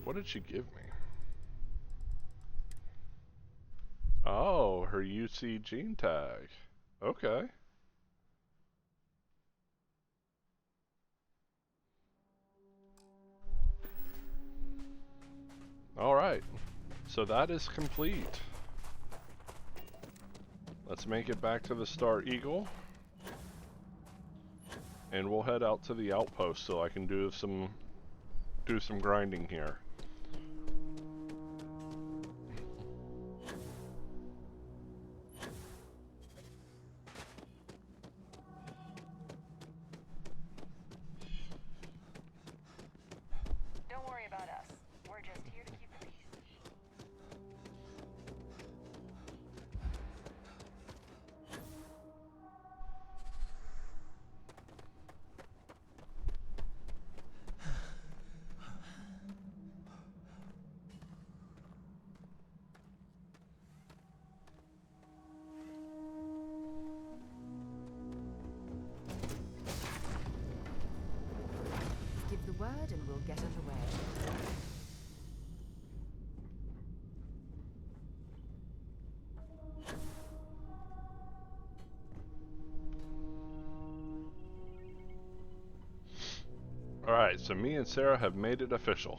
What did she give me? Oh, her UC gene tag. Okay. Alright. So that is complete. Let's make it back to the Star Eagle. And we'll head out to the outpost so I can do some grinding here. Don't worry about us. We're just here to keep the peace. Give the word and we'll get underway. Alright, so me and Sarah have made it official.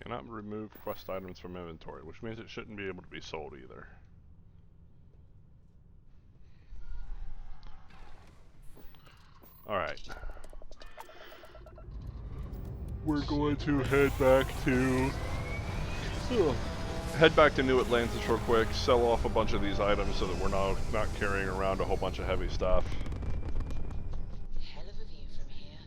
Cannot remove quest items from inventory, which means it shouldn't be able to be sold either. Alright. We're going to head back to New Atlantis real quick, sell off a bunch of these items so that we're not carrying around a whole bunch of heavy stuff. Hell of a view from here.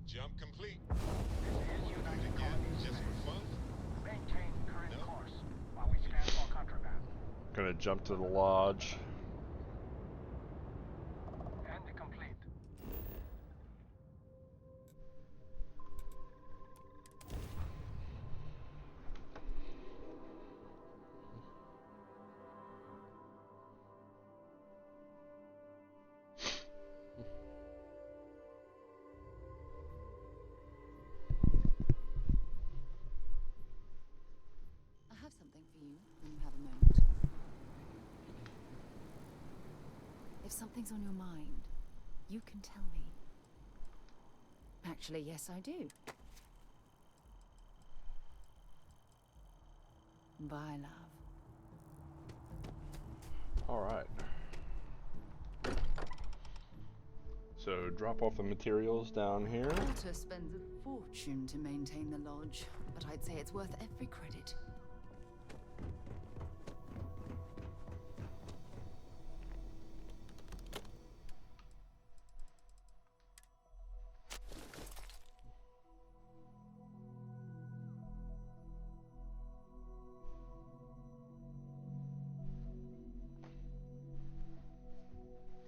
Jump complete. This is United Colonies Just for fun? Maintain current course while we scan for contraband. Gonna jump to the lodge. And complete. I have something for you when you have a moment. If something's on your mind, you can tell me. Actually, yes, I do. Bye, love. Alright. So drop off the materials down here. Walter spends a fortune to maintain the lodge, but I'd say it's worth every credit.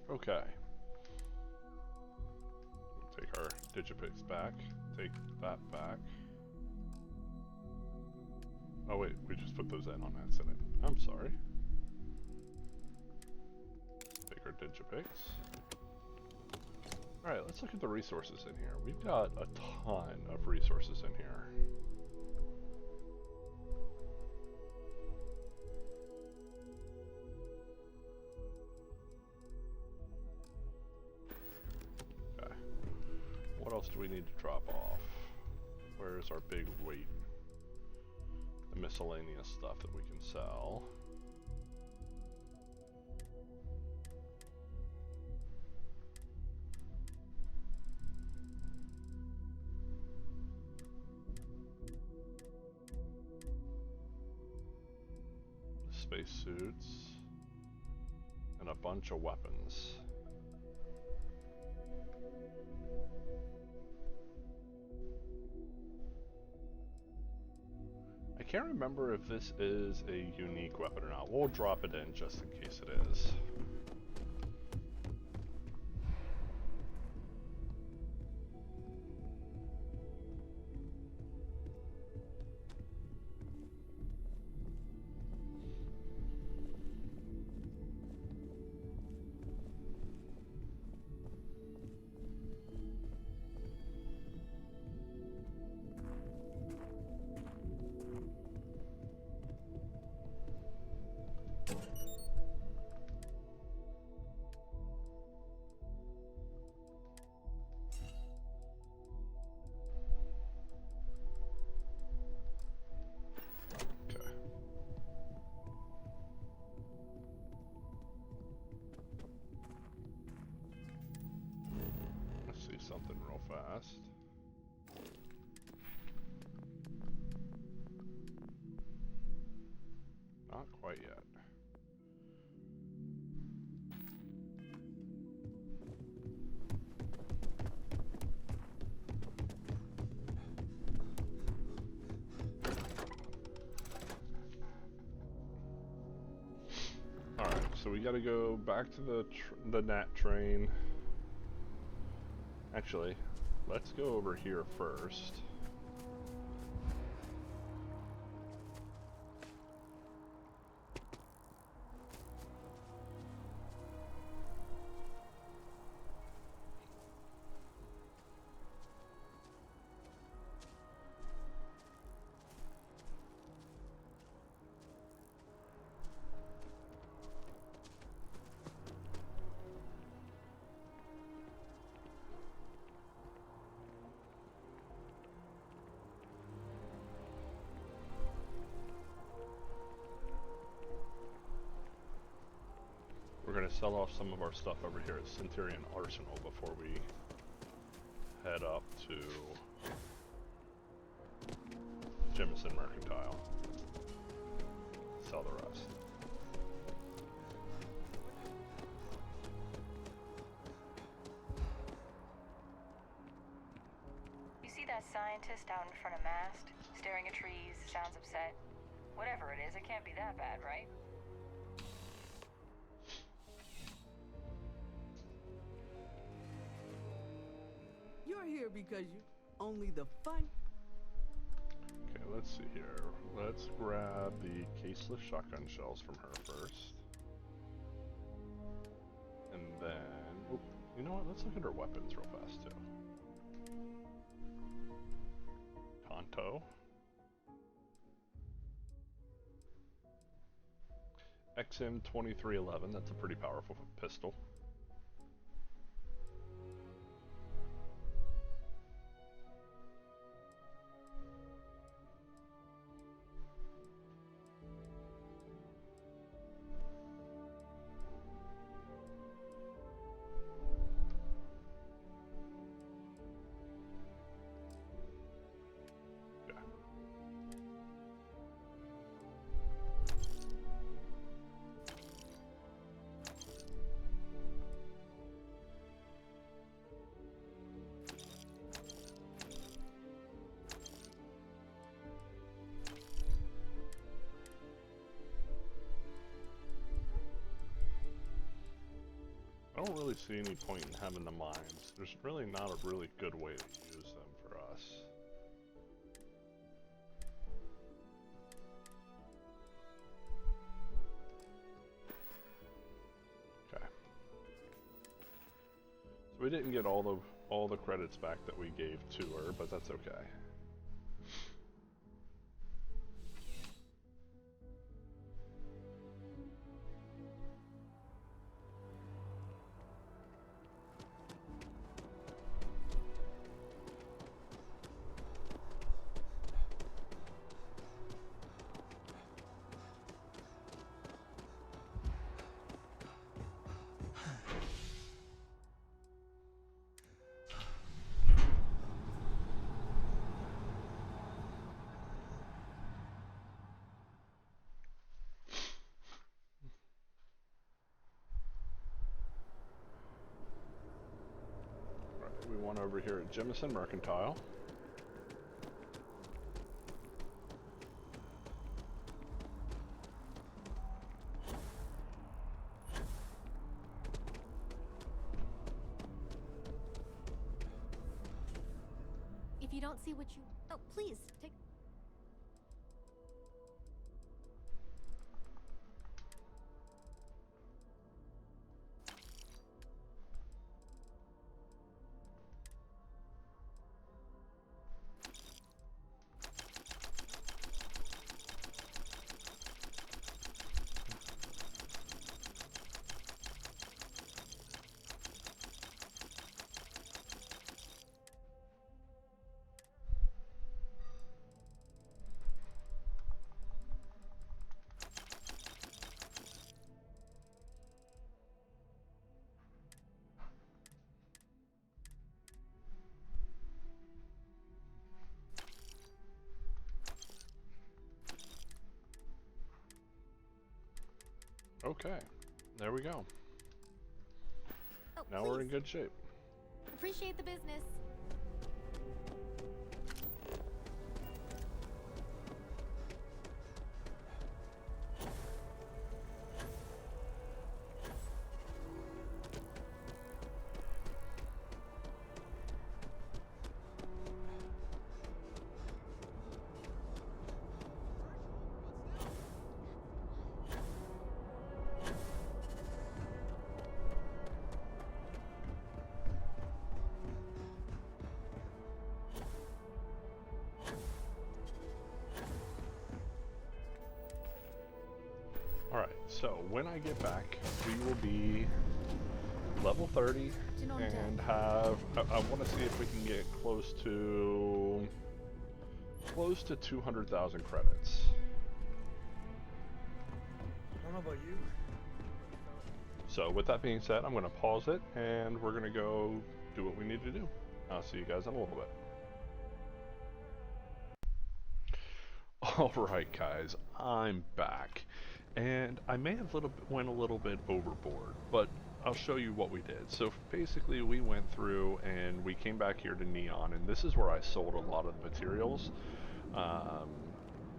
Okay. Take our digipix back. Take that back. Oh wait, we just put those in on accident. I'm sorry. Bigger Digipix. Alright, let's look at the resources in here. We've got a ton of resources in here. Okay. What else do we need to drop off? Where's our big weight? The miscellaneous stuff that we can sell. Spacesuits, and a bunch of weapons. I can't remember if this is a unique weapon or not. We'll drop it in just in case it is. Something real fast. Not quite yet. Alright, so we gotta go back to the Nat train. Actually, let's go over here first. We're going to sell off some of our stuff over here at Centurion Arsenal before we head up to Jemison Mercantile. Sell the rest. You see that scientist out in front of Mast? Staring at trees, sounds upset. Whatever it is, it can't be that bad, right? You're here because you only the fun. Okay, let's see here. Let's grab the caseless shotgun shells from her first. And then, oh, you know what? Let's look at her weapons real fast too. Tonto. XM2311, that's a pretty powerful pistol. I don't really see any point in having the mines. There's really not a really good way to use them for us. We didn't get all the credits back that we gave to her, but that's okay. We want over here at Jemison Mercantile. If you don't see what you... Oh, please, take... Okay, there we go. Oh, now please. We're in good shape. Appreciate the business. Alright, so when I get back, we will be level 30 and have... I want to see if we can get close to 200,000 credits. I don't know about you. So with that being said, I'm going to pause it and we're going to go do what we need to do. I'll see you guys in a little bit. Alright guys, I'm back. And I may have went a little bit overboard, but I'll show you what we did. So basically we went through and we came back here to Neon, and this is where I sold a lot of the materials.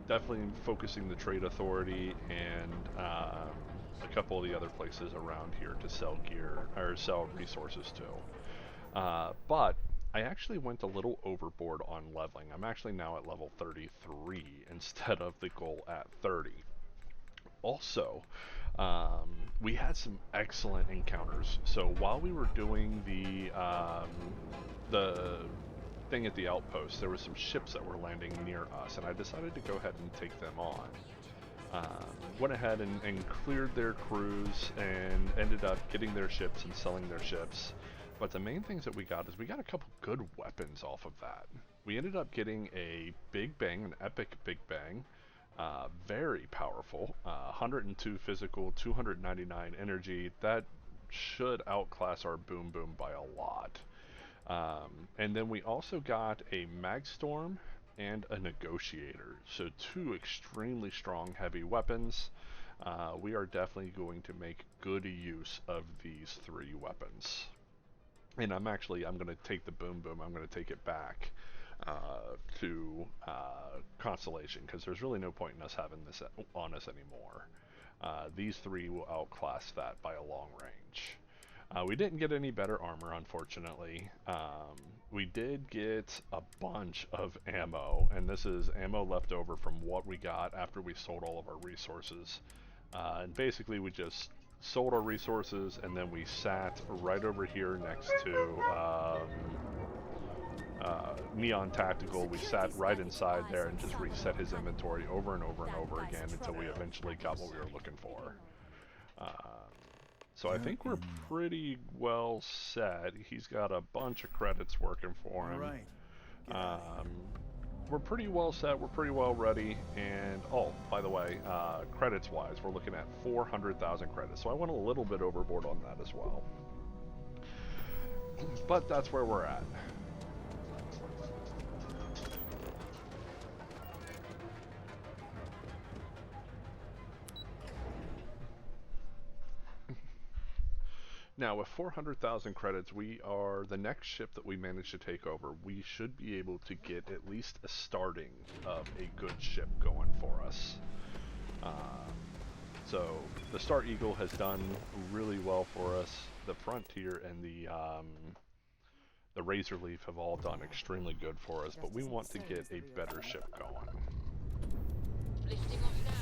Definitely focusing the Trade Authority and a couple of the other places around here to sell gear, or sell resources to. But I actually went a little overboard on leveling. I'm actually now at level 33 instead of the goal at 30. Also, we had some excellent encounters. So while we were doing the thing at the outpost, there were some ships that were landing near us, and I decided to go ahead and take them on. Went ahead and cleared their crews and ended up getting their ships and selling their ships. But the main things that we got is we got a couple good weapons off of that. We ended up getting a Big Bang, an epic Big Bang. Very powerful, 102 physical, 299 energy. That should outclass our Boom Boom by a lot. And then we also got a Magstorm and a Negotiator. So two extremely strong heavy weapons. We are definitely going to make good use of these three weapons. And I'm going to take the Boom Boom, I'm going to take it back to Constellation, because there's really no point in us having this on us anymore. These three will outclass that by a long range. We didn't get any better armor, unfortunately. We did get a bunch of ammo, and this is ammo left over from what we got after we sold all of our resources. And basically we just sold our resources, and then we sat right over here next to Neon Tactical. We sat right inside there and just reset his inventory over and over and over again until we eventually got what we were looking for. So I think we're pretty well set. He's got a bunch of credits working for him. We're pretty well set, we're pretty well ready, and oh, by the way, credits-wise, we're looking at 400,000 credits, so I went a little bit overboard on that as well. But that's where we're at. Now, with 400,000 credits, we are the next ship that we manage to take over. We should be able to get at least a starting of a good ship going for us. So the Star Eagle has done really well for us. The Frontier and the Razor Leaf have all done extremely good for us, but we want to get a better ship going. Lifting off now.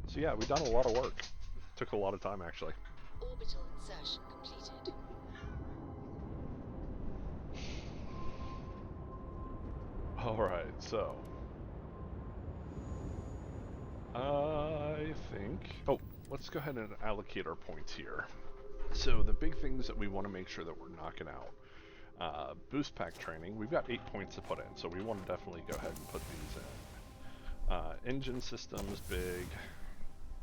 So yeah, we've done a lot of work. Took a lot of time, actually. Orbital insertion completed. Alright, so I think... Oh, let's go ahead and allocate our points here. So the big things that we want to make sure that we're knocking out. Boost pack training, we've got 8 points to put in, so we want to definitely go ahead and put these in. Engine systems, big.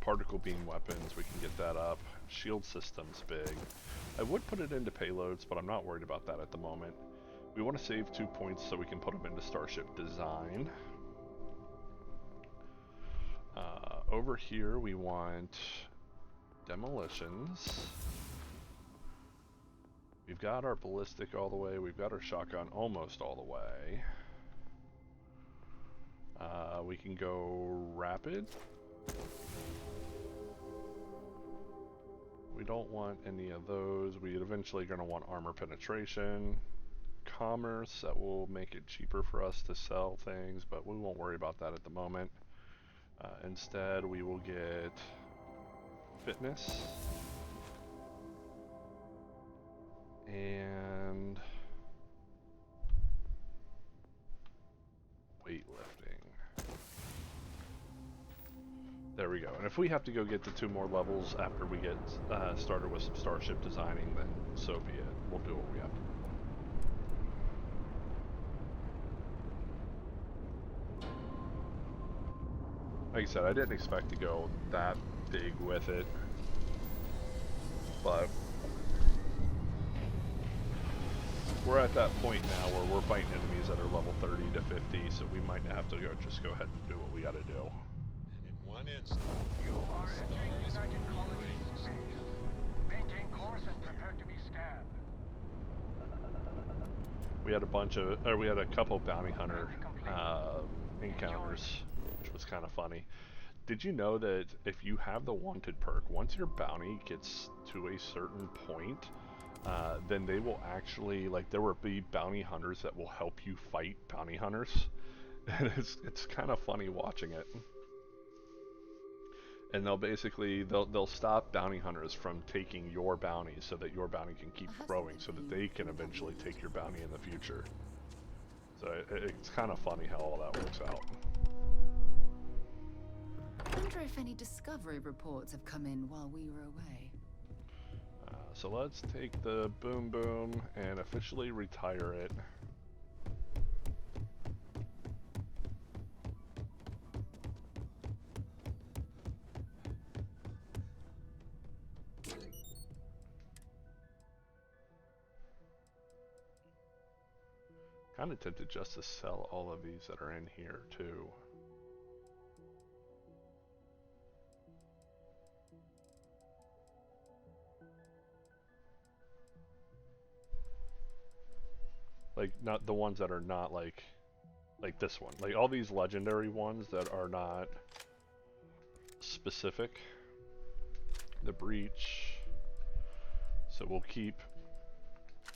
Particle beam weapons, we can get that up. Shield systems, big. I would put it into payloads, but I'm not worried about that at the moment. We want to save 2 points so we can put them into starship design. Over here we want demolitions. We've got our ballistic all the way, we've got our shotgun almost all the way. We can go rapid. We don't want any of those. We're eventually going to want armor penetration. Commerce, that will make it cheaper for us to sell things, but we won't worry about that at the moment. Instead, we will get fitness. And weightlifting. There we go. And if we have to go get to 2 more levels after we get started with some starship designing, then so be it. We'll do what we have to do. Like I said, I didn't expect to go that big with it, but we're at that point now where we're fighting enemies that are level 30 to 50, so we might have to just go ahead and do what we gotta do. One instant. You are entering United Colonies space. Maintain course and prepare to be scanned. We had a couple bounty hunter encounters, which was kind of funny. Did you know that if you have the wanted perk, once your bounty gets to a certain point, then they will actually, like, there will be bounty hunters that will help you fight bounty hunters, and it's kind of funny watching it. And they'll stop bounty hunters from taking your bounty so that your bounty can keep growing so that they can eventually take your bounty in the future. So it's kind of funny how all that works out. I wonder if any discovery reports have come in while we were away. So let's take the Boom Boom and officially retire it. Kind of tempted just to sell all of these that are in here too. Like, not the ones that are not like this one. Like all these legendary ones that are not specific. The Breach. So we'll keep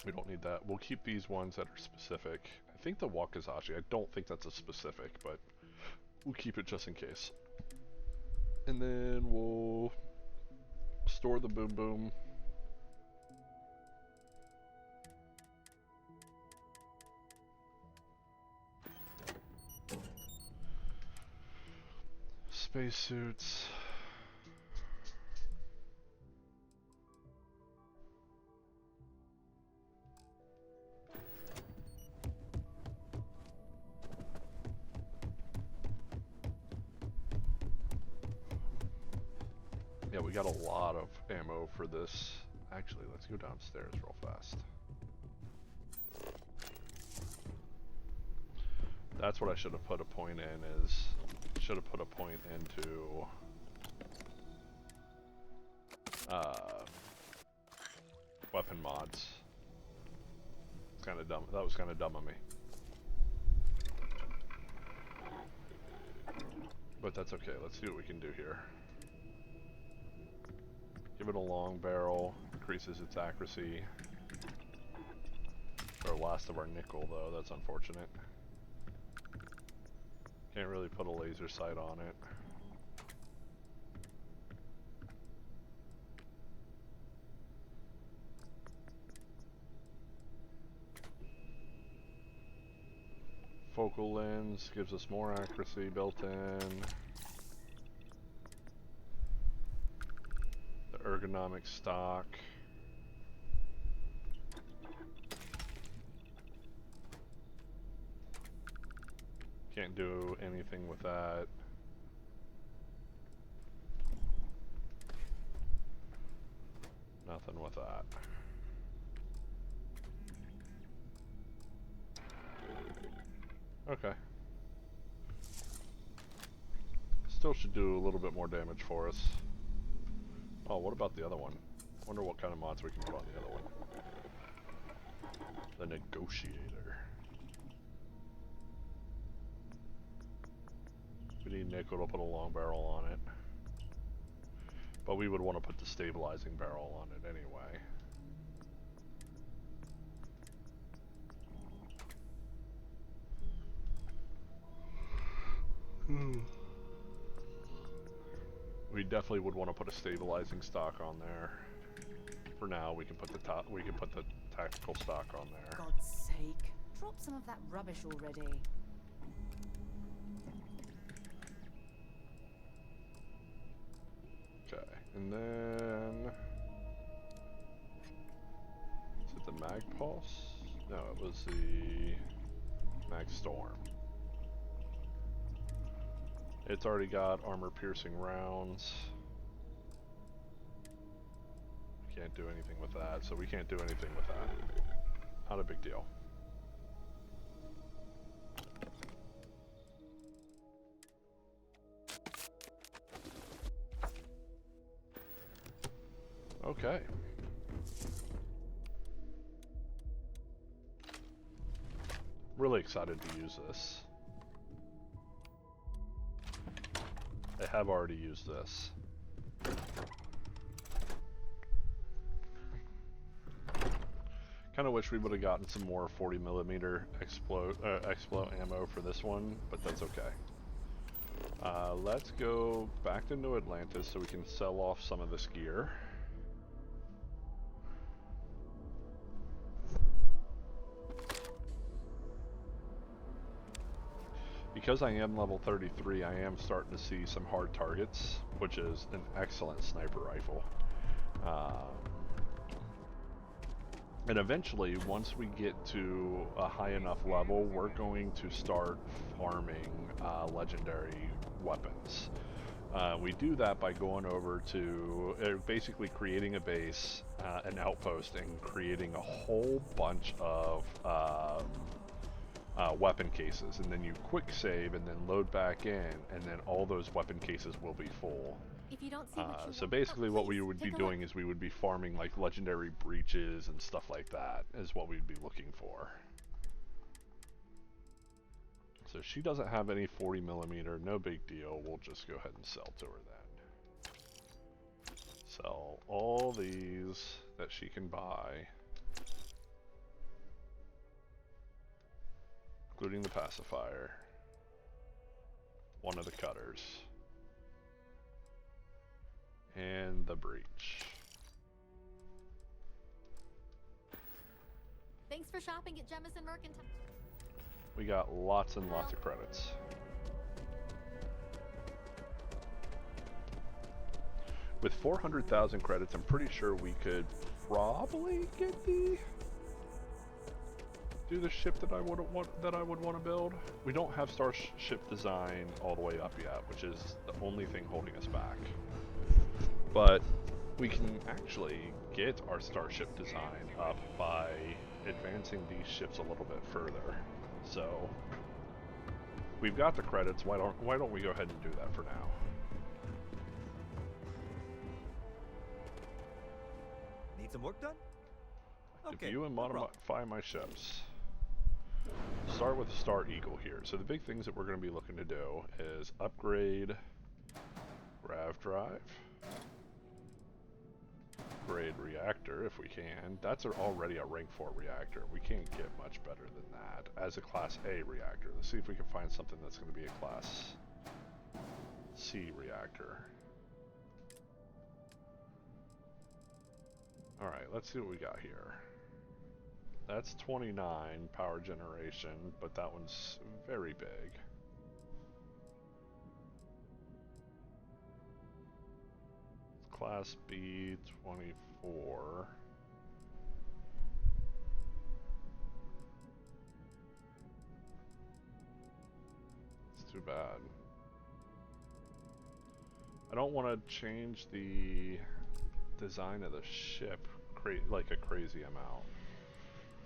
We don't need that. We'll keep these ones that are specific. I think the Wakizashi, I don't think that's a specific, but we'll keep it just in case. And then we'll store the Boom Boom. Spacesuits. Yeah, we got a lot of ammo for this. Actually, let's go downstairs real fast. That's what I should have put a point in, is should have put a point into weapon mods. It's kind of dumb. That was kind of dumb of me. But that's okay. Let's see what we can do here. Give it a long barrel, increases its accuracy. Our last of our nickel, though. That's unfortunate. Can't really put a laser sight on it. Focal lens gives us more accuracy built in. The ergonomic stock. Can't do anything with that. Nothing with that. Okay. Still should do a little bit more damage for us. Oh, what about the other one? Wonder what kind of mods we can put on the other one. The Negotiator. We need nickel to put a long barrel on it. But we would want to put the stabilizing barrel on it anyway. We definitely would want to put a stabilizing stock on there. For now, we can put the tactical stock on there. God's sake, drop some of that rubbish already. Okay, and then is it the Mag Pulse? No, it was the Mag Storm. It's already got armor-piercing rounds. Can't do anything with that, so we can't do anything with that. Not a big deal. Okay. Really excited to use this. I have already used this. Kind of wish we would have gotten some more 40mm Explo ammo for this one, but that's okay. Let's go back into Atlantis so we can sell off some of this gear. Because I am level 33, I am starting to see some hard targets, which is an excellent sniper rifle. And eventually, once we get to a high enough level, we're going to start farming legendary weapons. We do that by going over to basically creating a base, an outpost, and creating a whole bunch of weapon cases, and then you quick save and then load back in, and then all those weapon cases will be full. If you don't see what you So want, basically what we would be take a look. doing is we would be farming like legendary breaches and stuff like that is what we'd be looking for. So she doesn't have any 40mm, no big deal, we'll just go ahead and sell to her then. Sell all these that she can buy. including the pacifier. One of the cutters. And the breach. Thanks for shopping at Jemison Mercantile. We got lots and lots of credits. With 400,000 credits, I'm pretty sure we could probably get do the ship that I would want to build. We don't have Starship design all the way up yet, which is the only thing holding us back. But we can actually get our Starship design up by advancing these ships a little bit further. So we've got the credits. Why don't we go ahead and do that for now? Need some work done? Okay, View and no problem. modify my ships. Start with the Star Eagle here. So the big things that we're going to be looking to do is upgrade grav drive, upgrade reactor if we can. That's already a rank 4 reactor. We can't get much better than that as a Class A reactor. Let's see if we can find something that's going to be a Class C reactor. Alright, let's see what we got here. That's 29 power generation, but that one's very big. Class B, 24. It's too bad. I don't want to change the design of the ship like a crazy amount.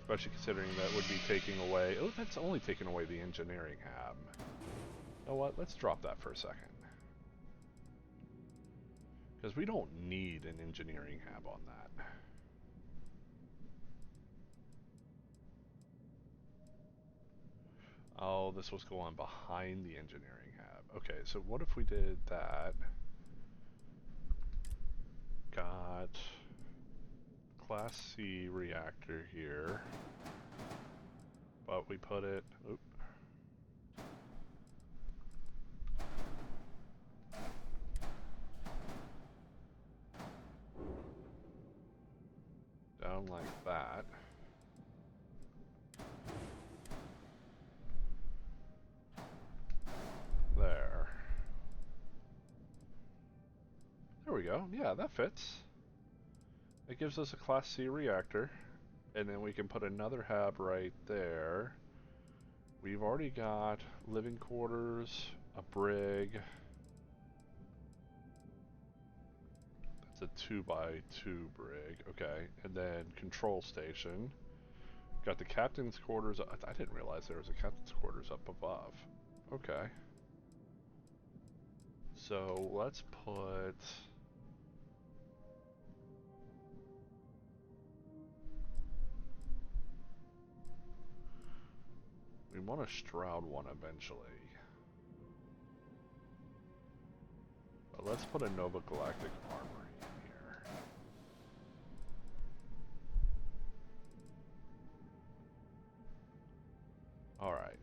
Especially considering that would be taking away... Oh, that's only taking away the engineering hab. You know what? Let's drop that for a second. Because we don't need an engineering hab on that. Oh, this was going behind the engineering hab. Okay, so what if we did that? Got Class C reactor here. But we put it... Oop. Down like that. There. There we go. Yeah, that fits. It gives us a Class C reactor. And then we can put another hab right there. We've already got living quarters, a brig. That's a 2x2 brig. Okay. And then control station. Got the captain's quarters. I didn't realize there was a captain's quarters up above. Okay. So let's put... We want to Shroud one eventually. But let's put a Nova Galactic Armory in here. Alright.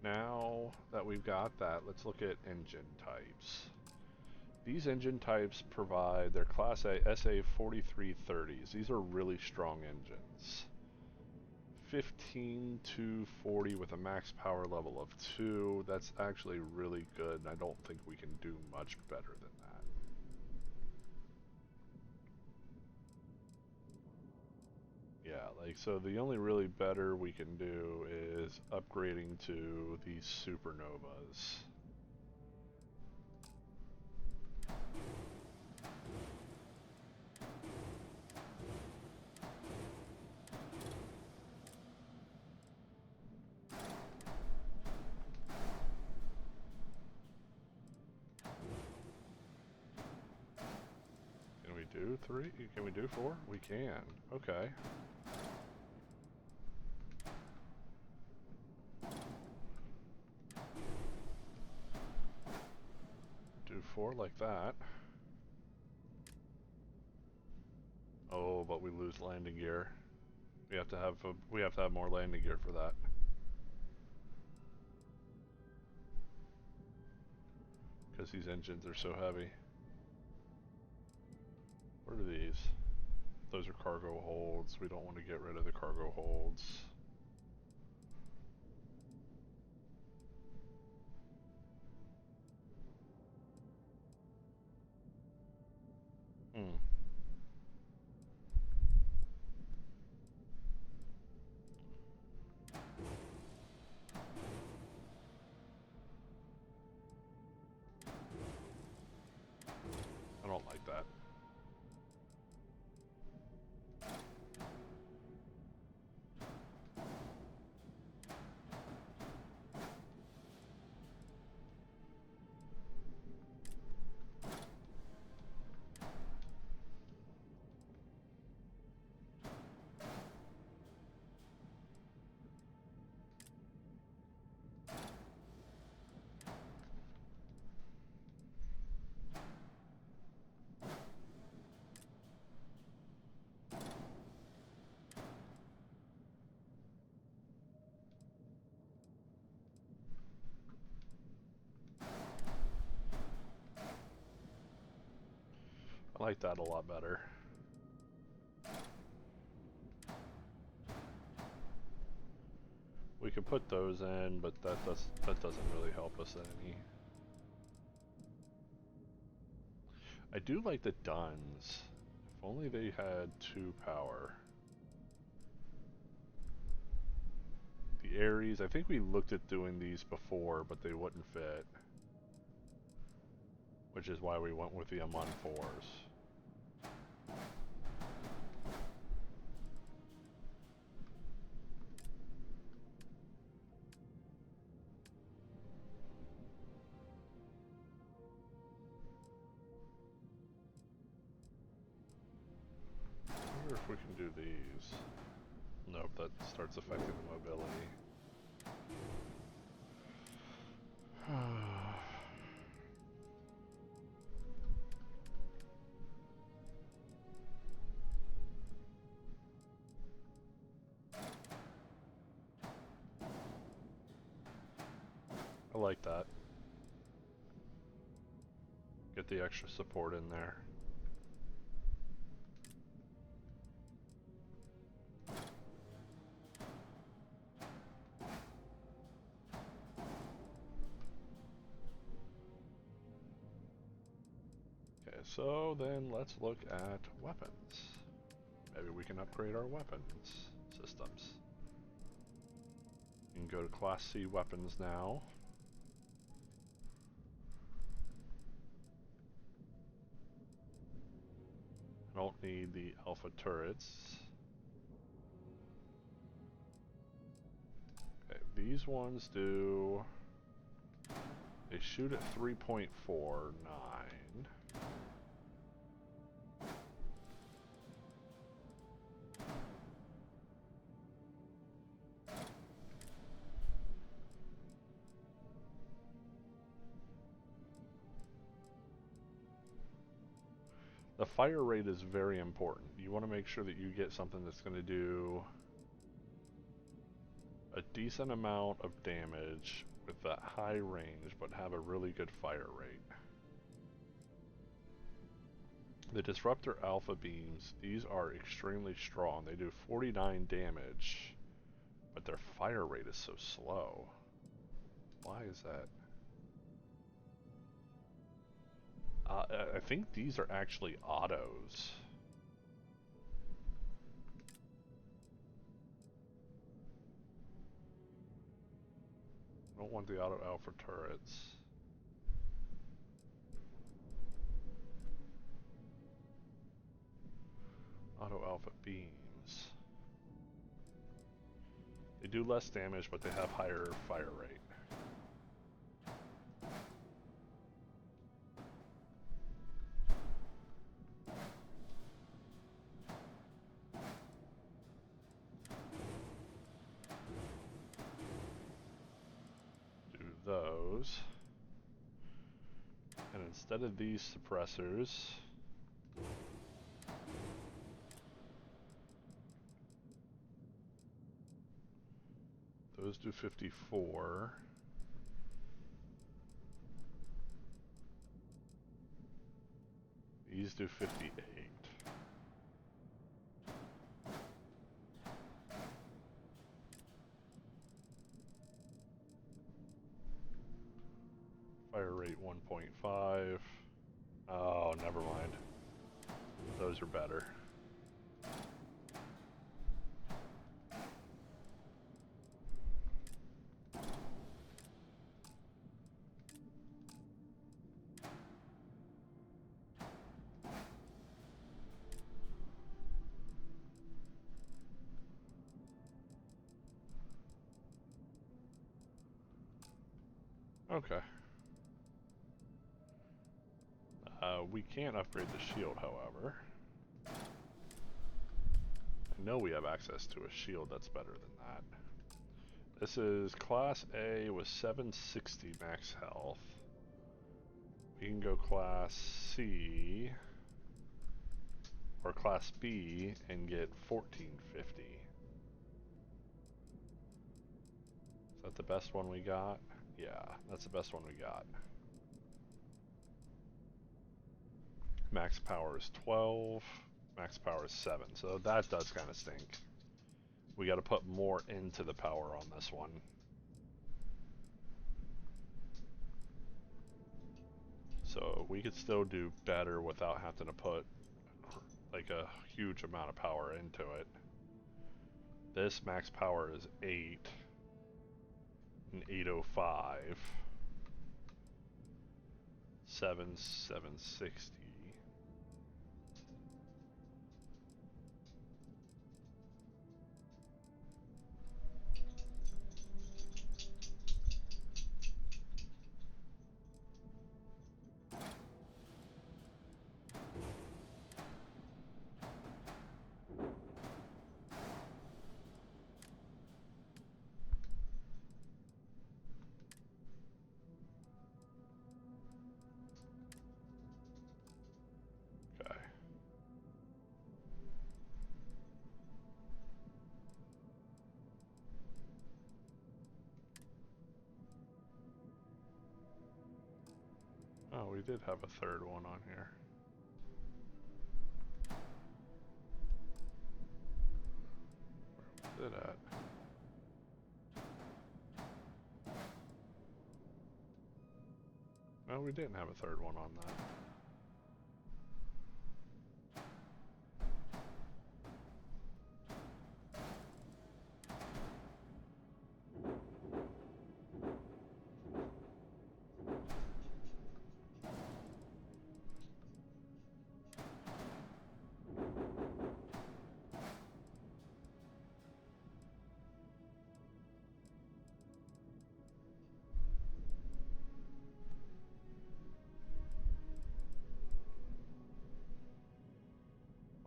Now that we've got that, let's look at engine types. These engine types provide their Class A SA-4330s. These are really strong engines. 15 to 40 with a max power level of 2. That's actually really good, and I don't think we can do much better than that. Yeah, like, so the only really better we can do is upgrading to these supernovas. Do 3? Can we do 4? We can. Okay. Do 4 like that. Oh, but we lose landing gear. we have to have more landing gear for that. Because these engines are so heavy. What are these? Those are cargo holds. We don't want to get rid of the cargo holds. Hmm. I don't like that. I like that a lot better. We could put those in, but that doesn't really help us any. I do like the Duns. If only they had 2 power. The Ares, I think we looked at doing these before, but they wouldn't fit. Which is why we went with the M14s. I wonder if we can do these. Nope, that starts affecting the mobility. I like that. Get the extra support in there. Okay, so then let's look at weapons. Maybe we can upgrade our weapons systems. You can go to Class C weapons now. I don't need the alpha turrets. Okay, these ones do... They shoot at 3.49. The fire rate is very important. You want to make sure that you get something that's going to do a decent amount of damage with that high range, but have a really good fire rate. The Disruptor Alpha Beams, these are extremely strong. They do 49 damage, but their fire rate is so slow. Why is that? I think these are actually autos. I don't want the auto alpha turrets. Auto alpha beams. They do less damage, but they have higher fire rate. Do those. And instead of these suppressors, Those do 54. These do 58. Fire rate 1.5. Oh, never mind. Those are better. Okay. We can't upgrade the shield, however. I know we have access to a shield that's better than that. This is Class A with 760 max health. We can go Class C or Class B and get 1450. Is that the best one we got? Yeah, that's the best one we got. Max power is 12, max power is 7, so that does kind of stink. We got to put more into the power on this one. So we could still do better without having to put like a huge amount of power into it. This max power is 8 and 805. 760. Oh, we did have a third one on here. Where was it at? No, we didn't have a third one on that.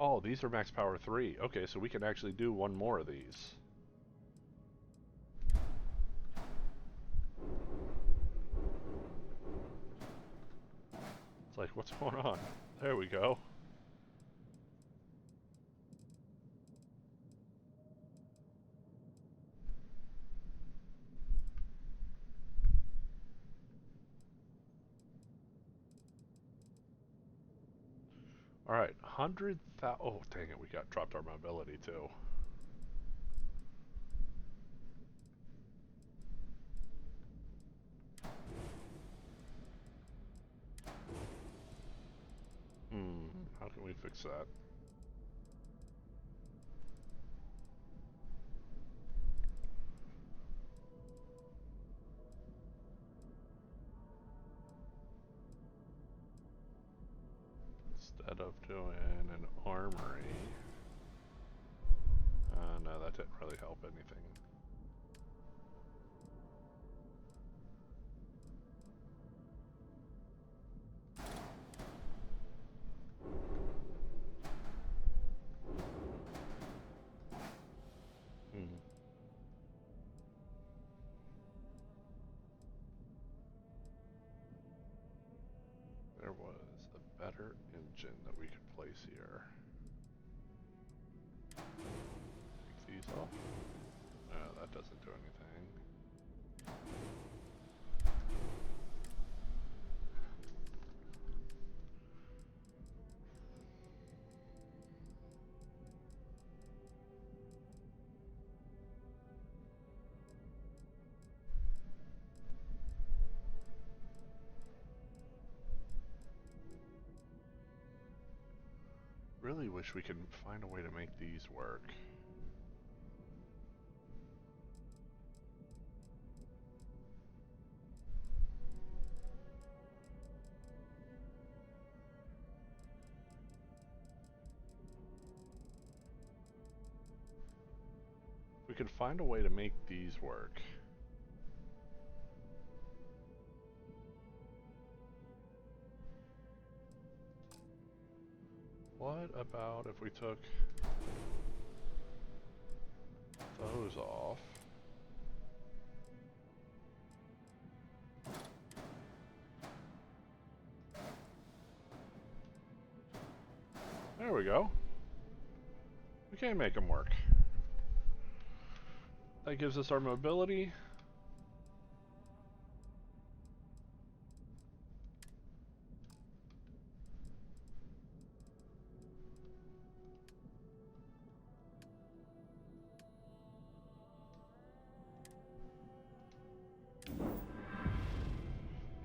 Oh, these are max power 3. Okay, so we can actually do one more of these. It's like, what's going on? There we go. Alright, 100,000. Oh, dang it, we got dropped our mobility too. How can we fix that? Instead of doing an armory. No, that didn't really help anything. There was a better engine that we could place here. Take these off. No, that doesn't do anything. really wish we could find a way to make these work. We could find a way to make these work. What about if we took those off? There we go. We can make them work. That gives us our mobility.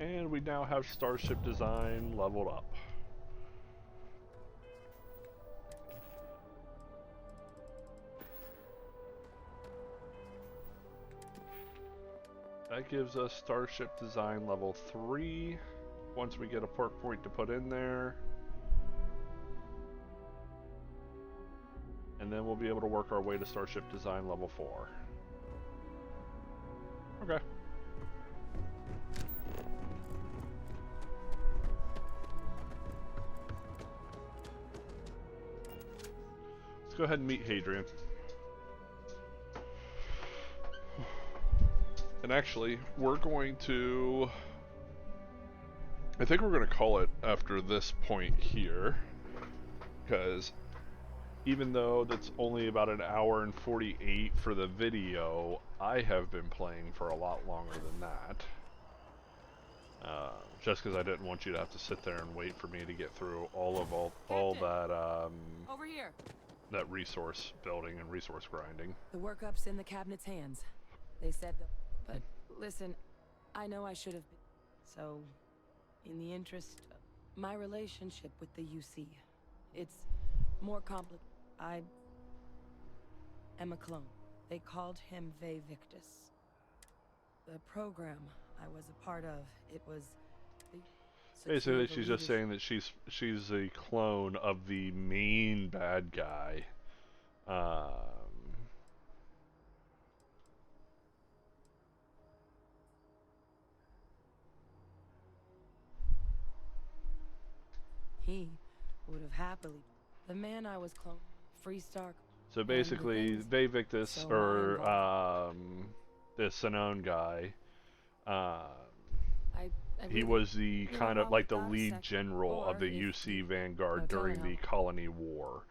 And we now have Starship Design leveled up. That gives us Starship Design level 3 once we get a port point to put in there. And then we'll be able to work our way to Starship Design level 4. Okay. Let's go ahead and meet Hadrian. And actually, we're going to... I think we're going to call it after this point here. Because even though that's only about an hour and 48 for the video, I have been playing for a lot longer than that. Just because I didn't want you to have to sit there and wait for me to get through all that Over here. that resource building and resource grinding. The workup's in the cabinet's hands. They said but listen, I know I should have been. So, in the interest of my relationship with the UC, it's more complicated. I am a clone. They called him Ve Victus. The program I was a part of, it was... Basically, she's just saying that she's a clone of the main bad guy. He would have happily... The man I was cloning, Freestar... So basically, Ve Victus, or the Sinone guy, he was the kind of like the lead general of the UC Vanguard during the Colony War.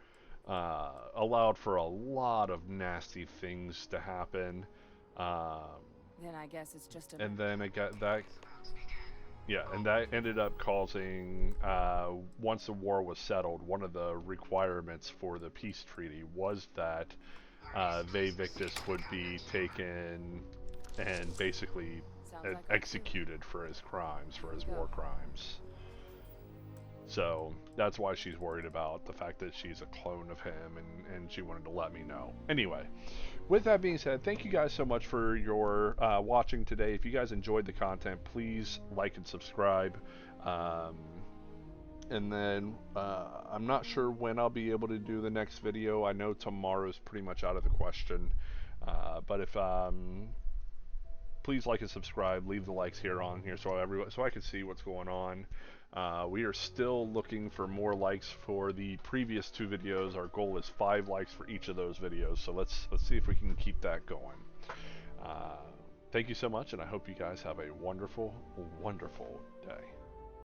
Allowed for a lot of nasty things to happen. Then I guess it's just a... And then it got that... Yeah, and that ended up causing, once the war was settled, one of the requirements for the peace treaty was that Ve Victus would be taken and basically executed for his crimes, for his war crimes. So that's why she's worried about the fact that she's a clone of him, and she wanted to let me know. Anyway, with that being said, thank you guys so much for your watching today. If you guys enjoyed the content, please like and subscribe. And then I'm not sure when I'll be able to do the next video. I know tomorrow's pretty much out of the question. But if please like and subscribe, leave the likes here on here so I can see what's going on. We are still looking for more likes for the previous 2 videos. Our goal is 5 likes for each of those videos, so let's see if we can keep that going. Thank you so much, and I hope you guys have a wonderful, wonderful day.